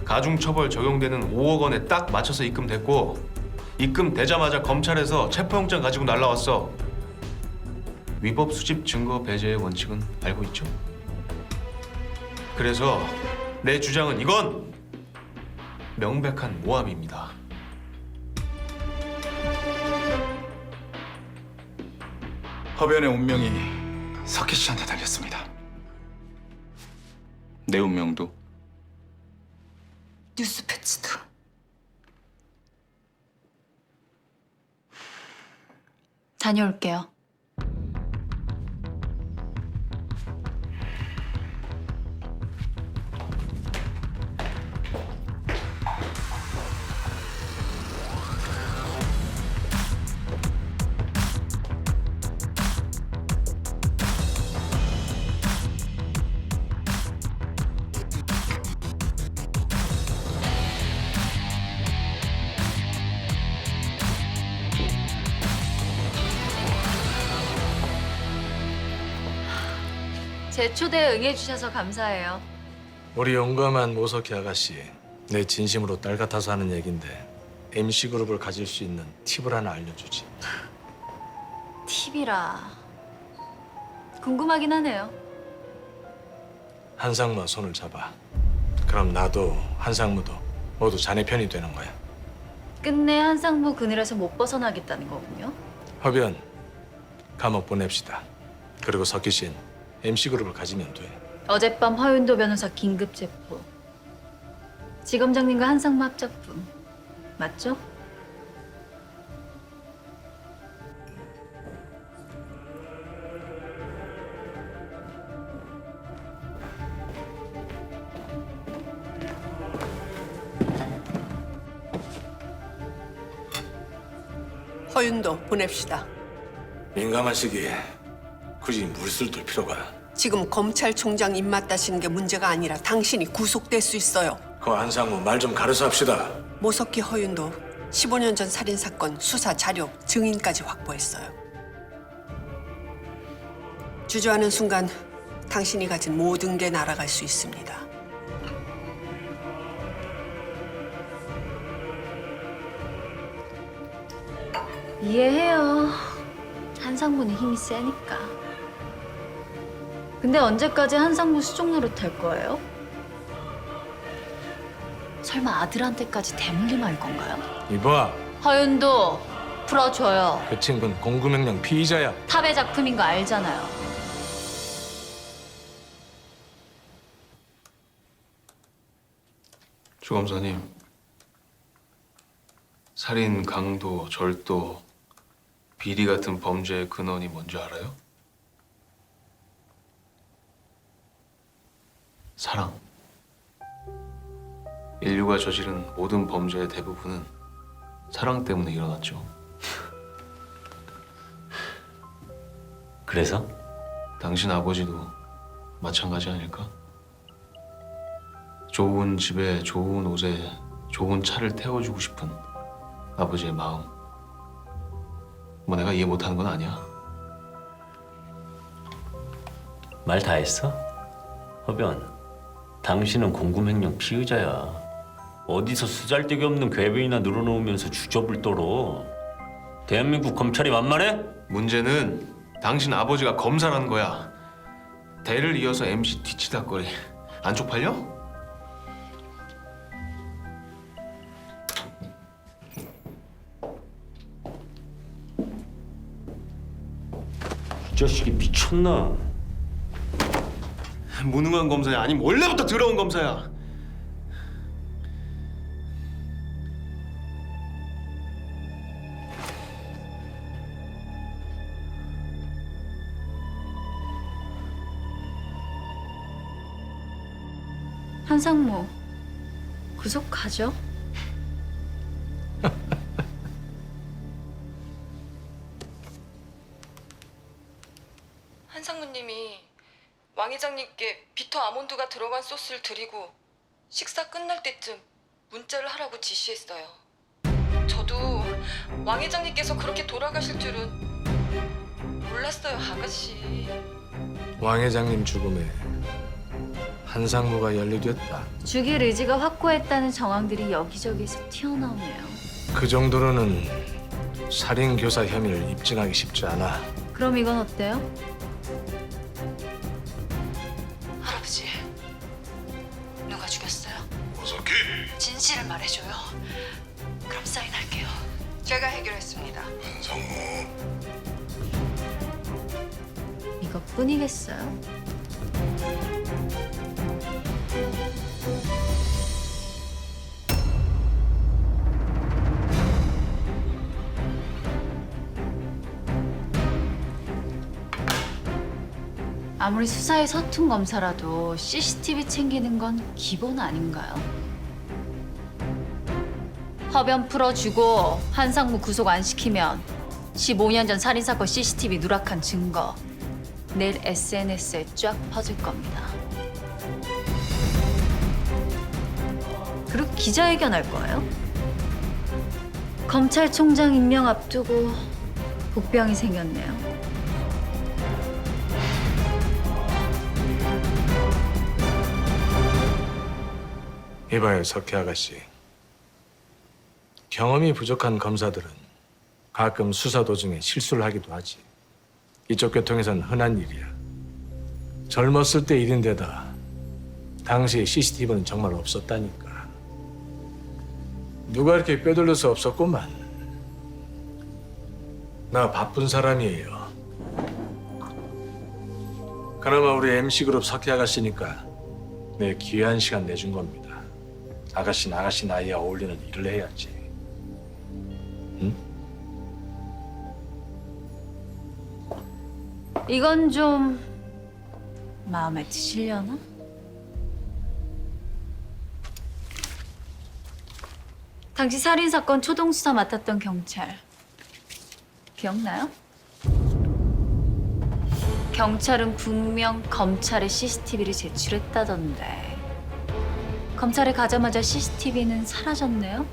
가중처벌 적용되는 5억 원에 딱 맞춰서 입금됐고 입금되자마자 검찰에서 체포영장 가지고 날라왔어. 위법 수집 증거 배제의 원칙은 알고 있죠? 그래서 내 주장은 이건 명백한 모함입니다. 허변의 운명이 석희 씨한테 달렸습니다. 내 운명도. 뉴스 패치도. 다녀올게요. 제 초대에 응해주셔서 감사해요. 우리 용감한 모석희 아가씨, 내 진심으로 딸 같아서 하는 얘긴데 MC그룹을 가질 수 있는 팁을 하나 알려주지. 팁이라. 궁금하긴 하네요. 한상무와 손을 잡아. 그럼 나도 한상무도 모두 자네 편이 되는 거야. 끝내 한상무 그늘에서 못 벗어나겠다는 거군요. 허변, 감옥 보냅시다. 그리고 석희 씨는 MC그룹을 가지면 돼. 어젯밤 허윤도 변호사 긴급 체포. 지검장님과 한상무 합작품. 맞죠? 허윤도 보냅시다. 민감한 시기에 굳이 무리수를 둘 필요가. 지금 검찰총장 입맛 다시는 게 문제가 아니라 당신이 구속될 수 있어요. 그 한상무 말 좀 가려서 합시다. 모석희 허윤도 15년 전 살인사건 수사 자료, 증인까지 확보했어요. 주저하는 순간 당신이 가진 모든 게 날아갈 수 있습니다. 이해해요. 한상무는 힘이 세니까. 근데 언제까지 한상무 수종 노릇 할 거예요? 설마 아들한테까지 대물림할 건가요? 이봐, 허윤도 풀어줘요. 그 친구는 공금횡령 피의자야. 탑의 작품인 거 알잖아요. 주검사님, 살인, 강도, 절도, 비리 같은 범죄의 근원이 뭔지 알아요? 사랑. 인류가 저지른 모든 범죄의 대부분은 사랑 때문에 일어났죠. 그래서? 당신 아버지도 마찬가지 아닐까? 좋은 집에, 좋은 옷에, 좋은 차를 태워주고 싶은 아버지의 마음. 뭐 내가 이해 못하는 건 아니야. 말 다 했어? 허변, 당신은 공금횡령 피의자야. 어디서 쓰잘데기 없는 궤변이나 늘어놓으면서 주접을 떨어. 대한민국 검찰이 만만해? 문제는 당신 아버지가 검사라는 거야. 대를 이어서 MC 뒤치다거리. 안 쪽팔려? 이 자식이 미쳤나? 무능한 검사야. 아니면 원래부터 더러운 검사야. 한상무, 구속 가죠? 한상무님이 왕 회장님께 비터 아몬드가 들어간 소스를 드리고 식사 끝날 때쯤 문자를 하라고 지시했어요. 저도 왕 회장님께서 그렇게 돌아가실 줄은 몰랐어요, 아가씨. 왕 회장님 죽음에 한상무가 연루됐다. 죽일 의지가 확고했다는 정황들이 여기저기서 튀어나오네요. 그 정도로는 살인 교사 혐의를 입증하기 쉽지 않아. 그럼 이건 어때요? 할아버지, 누가 죽였어요? 오석희. 진실을 말해줘요. 그럼 사인할게요. 제가 해결했습니다. 한상무. 이것뿐이겠어요? 아무리 수사에 서툰 검사라도 CCTV 챙기는 건 기본 아닌가요? 허변 풀어주고 한상무 구속 안 시키면 15년 전 살인사건 CCTV 누락한 증거 내일 SNS에 쫙 퍼질 겁니다. 그리고 기자회견 할 거예요? 검찰총장 임명 앞두고 복병이 생겼네요. 이봐요, 석희 아가씨. 경험이 부족한 검사들은 가끔 수사 도중에 실수를 하기도 하지. 이쪽 교통에선 흔한 일이야. 젊었을 때 일인데다 당시에 CCTV는 정말 없었다니까. 누가 이렇게 뼈들릴 수 없었구만. 나 바쁜 사람이에요. 그나마 우리 MC그룹 석희 아가씨니까 내 귀한 시간 내준 겁니다. 아가씨는 아가씨 나이에 어울리는 일을 해야지. 응? 이건 좀 마음에 드시려나? 당시 살인사건 초동수사 맡았던 경찰 기억나요? 경찰은 분명 검찰에 CCTV를 제출했다던데 검찰에 가자마자 CCTV는 사라졌네요?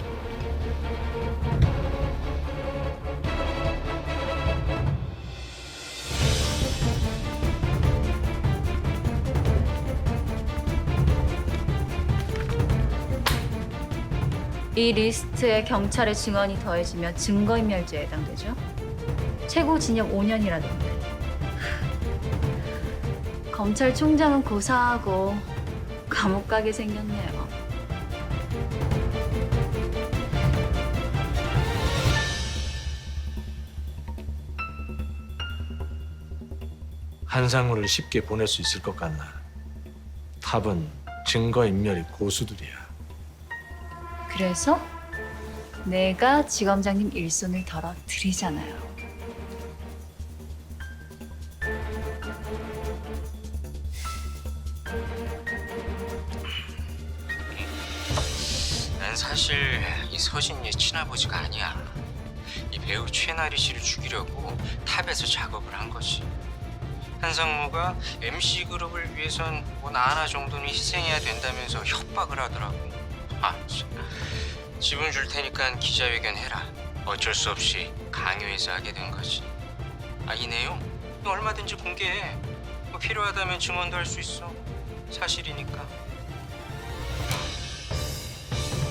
이 리스트에 경찰의 증언이 더해지면 증거인멸죄에 해당되죠? 최고 징역 5년이라던데. 검찰총장은 고사하고 감옥 가게 생겼네요. 한상무를 쉽게 보낼 수 있을 것 같나? 탑은 증거인멸이 고수들이야. 그래서 내가 지검장님 일손을 덜어 드리잖아요. 난 사실 이 서진이의 친아버지가 아니야. 이 배우 최나리 씨를 죽이려고 탑에서 작업을 한 거지. 한상무가 MC 그룹을 위해선 뭐 나 하나 정도는 희생해야 된다면서 협박을 하더라고. 아, 참. 지분 줄 테니까 기자회견 해라. 어쩔 수 없이 강요해서 하게 된 거지. 아, 이 내용 얼마든지 공개해. 뭐 필요하다면 증언도 할 수 있어. 사실이니까.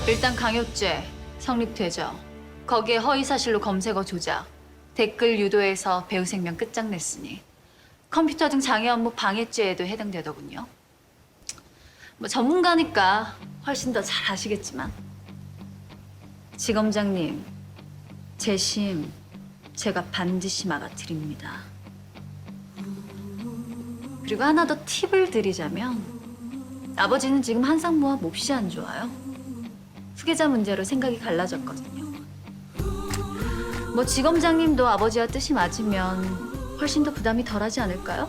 일단 강요죄 성립되죠. 거기에 허위사실로 검색어 조작, 댓글 유도해서 배우 생명 끝장냈으니 컴퓨터 등 장애 업무 방해죄에도 해당되더군요. 뭐 전문가니까 훨씬 더 잘 아시겠지만 지검장님, 재심 제가 반드시 막아드립니다. 그리고 하나 더 팁을 드리자면 아버지는 지금 한상무와 몹시 안 좋아요. 후계자 문제로 생각이 갈라졌거든요. 뭐 지검장님도 아버지와 뜻이 맞으면 훨씬 더 부담이 덜하지 않을까요?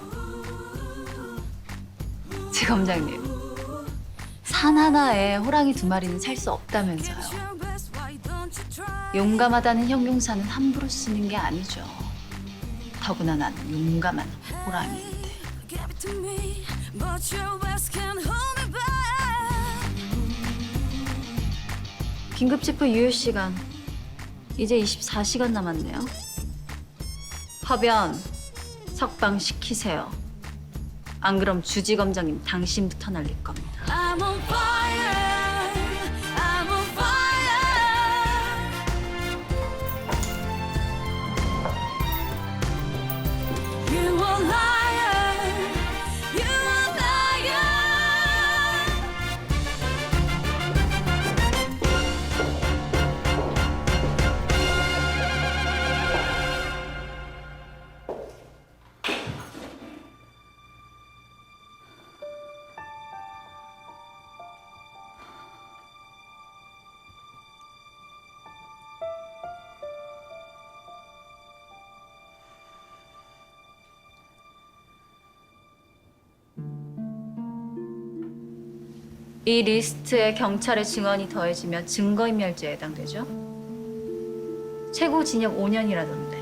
지검장님, 산 하나에 호랑이 2마리는 살 수 없다면서요. 용감하다는 형용사는 함부로 쓰는 게 아니죠. 더구나 나는 용감한 호랑이인데. 긴급체포 유효 시간 이제 24시간 남았네요. 허변 석방시키세요. 안 그럼 주지검장님 당신부터 날릴 겁니다. I'm on fire. I'm on fire. You are liar. You are liar. 이 리스트에 경찰의 증언이 더해지면 증거인멸죄에 해당되죠. 최고 징역 5년이라던데.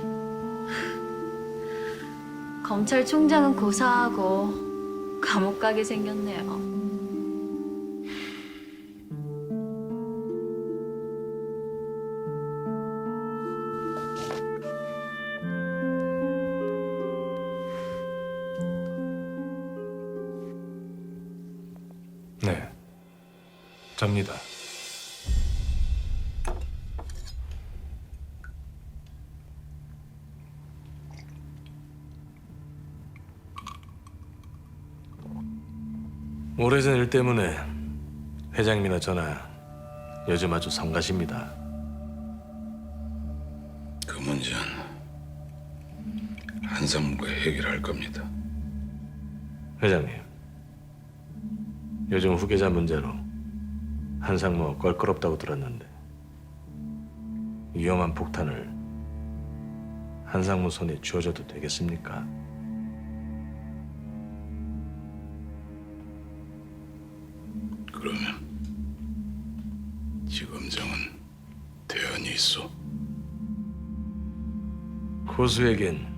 검찰총장은 고사하고 감옥 가게 생겼네요. 네, 접니다. 오래전 일 때문에 회장님이나 저나 요즘 아주 성가십니다. 그 문제는 한상무가 해결할 겁니다. 회장님, 요즘 후계자 문제로 한상무가 껄끄럽다고 들었는데 위험한 폭탄을 한상무 손에 쥐어줘도 되겠습니까? 그러면 지검장은 대안이 있어? 고수에겐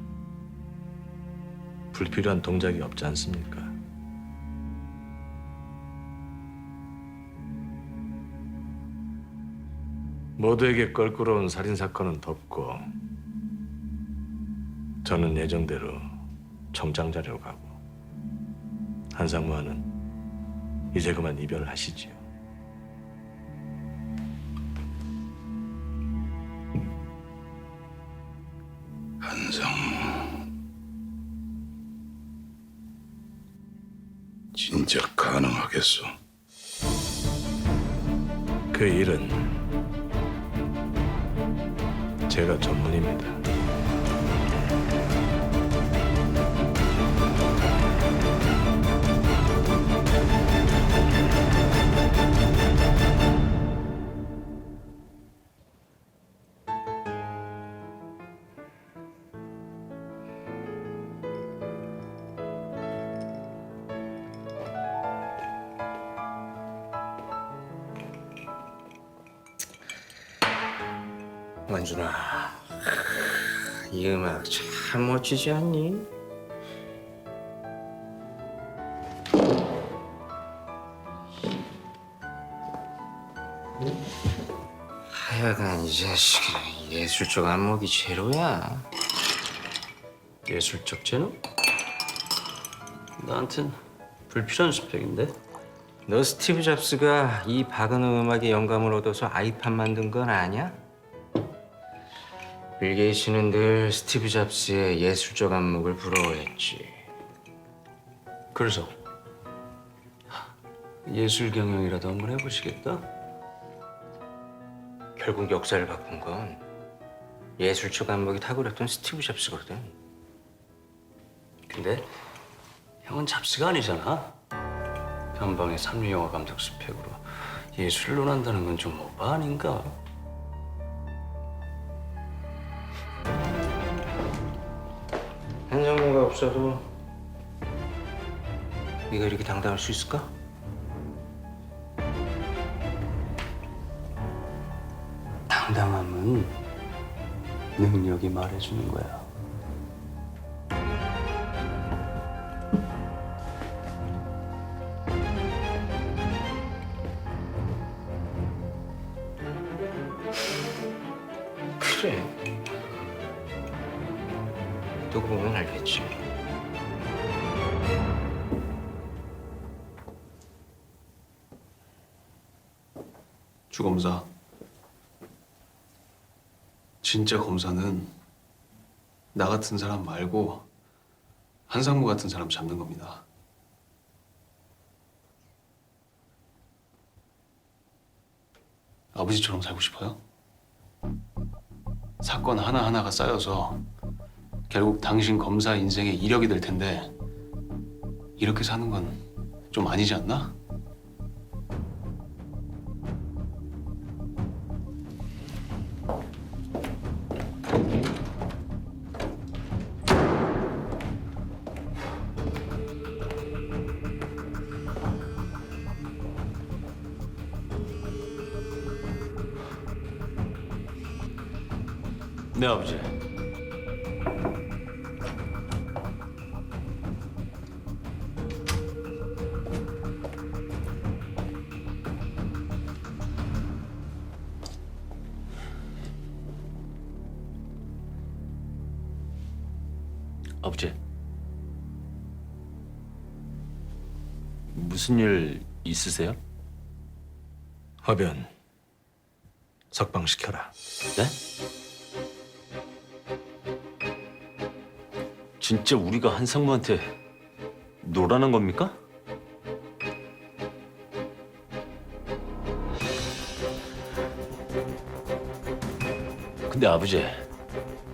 불필요한 동작이 없지 않습니까? 모두에게 껄끄러운 살인사건은 덮고 저는 예정대로 청장 자리로 가고 한상무와는 이제 그만 이별하시지요. 한상무 진짜 가능하겠어? 그 일은 제가 전문입니다. 원준아, 이 음악 참 멋지지 않니? 하여간 이 자식은 예술적 안목이 제로야. 예술적 재능? 나한텐 불필요한 스펙인데? 너 스티브 잡스가 이 박은호 음악에 영감을 얻어서 아이팟 만든 건 아냐? 빌 게이츠는 늘 스티브 잡스의 예술적 안목을 부러워했지. 그래서 예술 경영이라도 한번 해보시겠다? 결국 역사를 바꾼 건 예술적 안목이 탁월했던 스티브 잡스거든. 근데 형은 잡스가 아니잖아. 변방의 삼류 영화 감독 스펙으로 예술을 논한다는 건 좀 오바 아닌가? 한정구가 없어도 네가 이렇게 당당할 수 있을까? 당당함은 능력이 말해주는 거야. 그래. 두고 보면 알겠지. 주검사. 진짜 검사는 나 같은 사람 말고 한상무 같은 사람 잡는 겁니다. 아버지처럼 살고 싶어요? 사건 하나하나가 쌓여서 결국 당신 검사 인생의 이력이 될 텐데 이렇게 사는 건 좀 아니지 않나? 네, 아버지. 아버지. 무슨 일 있으세요? 허변 석방시켜라. 네? 진짜 우리가 한상무한테 노라는 겁니까? 근데 아버지,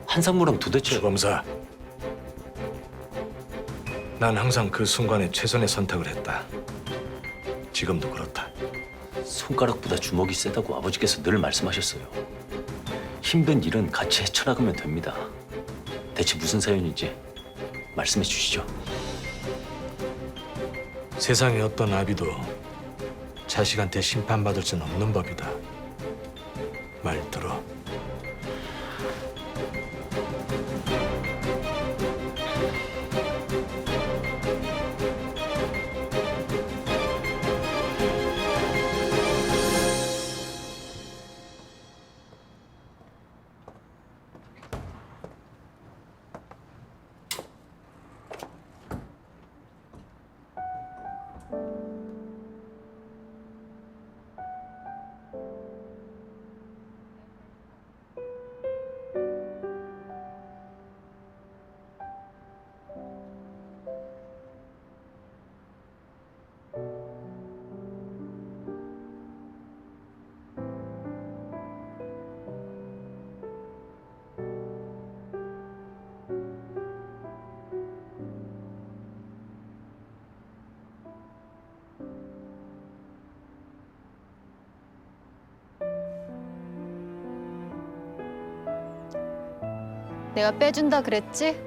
한상무랑 도대체... 주검사, 난 항상 그 순간에 최선의 선택을 했다. 지금도 그렇다. 손가락보다 주먹이 세다고 아버지께서 늘 말씀하셨어요. 힘든 일은 같이 헤쳐나가면 됩니다. 대체 무슨 사연인지 말씀해 주시죠. 세상의 어떤 아비도 자식한테 심판받을 수는 없는 법이다. 말 들어. 내가 빼준다 그랬지?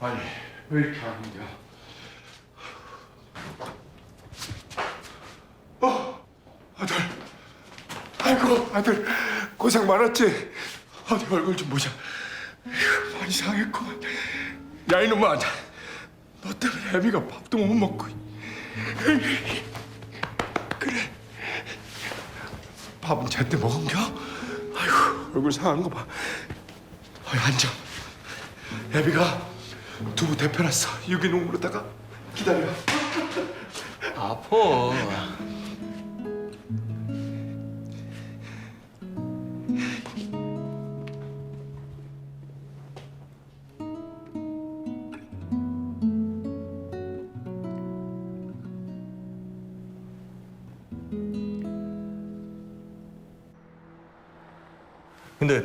아니 왜 이렇게 아픈데요? 아들, 아이고 아들 고생 많았지? 어디 얼굴 좀 보자. 이거 많이 상했구만. 야 이놈아, 너 때문에 애비가 밥도 못 먹고. 그래, 밥은 제때 먹은겨? 아이고 얼굴 상한 거 봐. 어이 앉아. 애비가 두부 데펴놨어. 유기농으로다가 기다려. 아파. 근데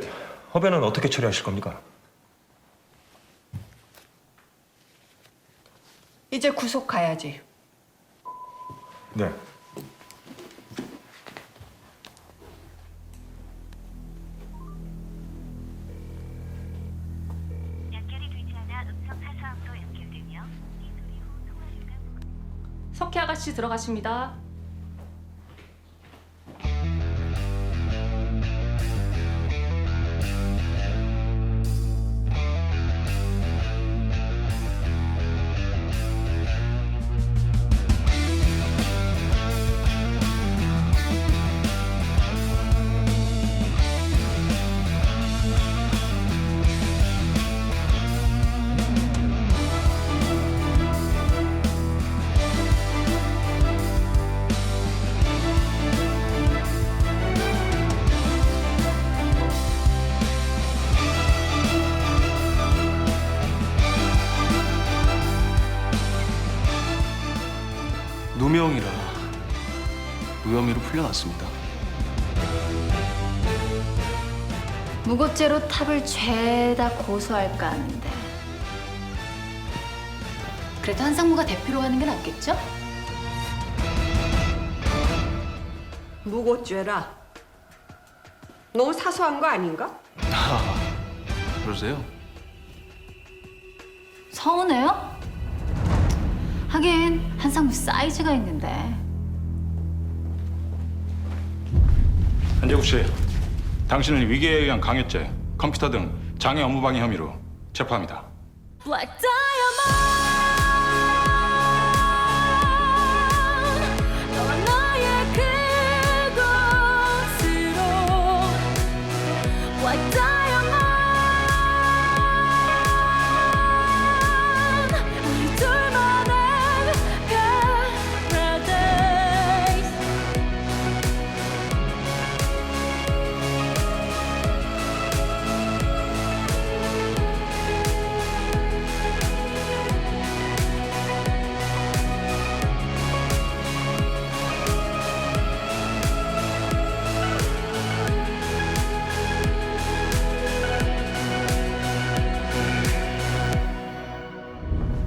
허변은 어떻게 처리하실 겁니까? 이제 구속 가야지. 네. 연결이 되지 않아 음성 사서함도 연결되며 이 소리 후 통화료가 석희 아가씨 들어가십니다. 누명이라 무혐의로 풀려났습니다. 무고죄로 탑을 죄다 고소할까 하는데 그래도 한상무가 대표로 가는 게 낫겠죠? 무고죄라. 너무 사소한 거 아닌가? 그러세요? 서운해요? 하긴 한상무 사이즈가 있는데. 한재국 씨, 당신을 위기에 의한 강요죄, 컴퓨터 등 장애 업무방해 혐의로 체포합니다. Black Diamond 너와 나의 그곳으로 Black Diamond 우리 둘만의 paradise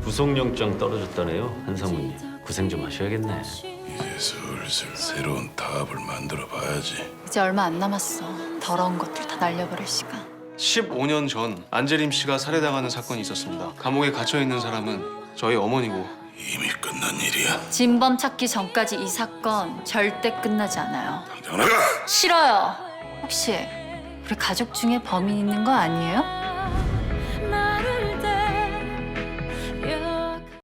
구속영장 떨어졌다네요, 한상무님. 고생 좀 하셔야겠네. 이제 슬슬 새로운 답을 만들어 봐야지. 이제 얼마 안 남았어. 더러운 것들 다 날려버릴 시간. 15년 전 안재림 씨가 살해당하는 사건이 있었습니다. 감옥에 갇혀 있는 사람은 저희 어머니고 이미 끝난 일이야. 진범 찾기 전까지 이 사건 절대 끝나지 않아요. 당장 나가! 싫어요. 혹시 우리 가족 중에 범인 있는 거 아니에요?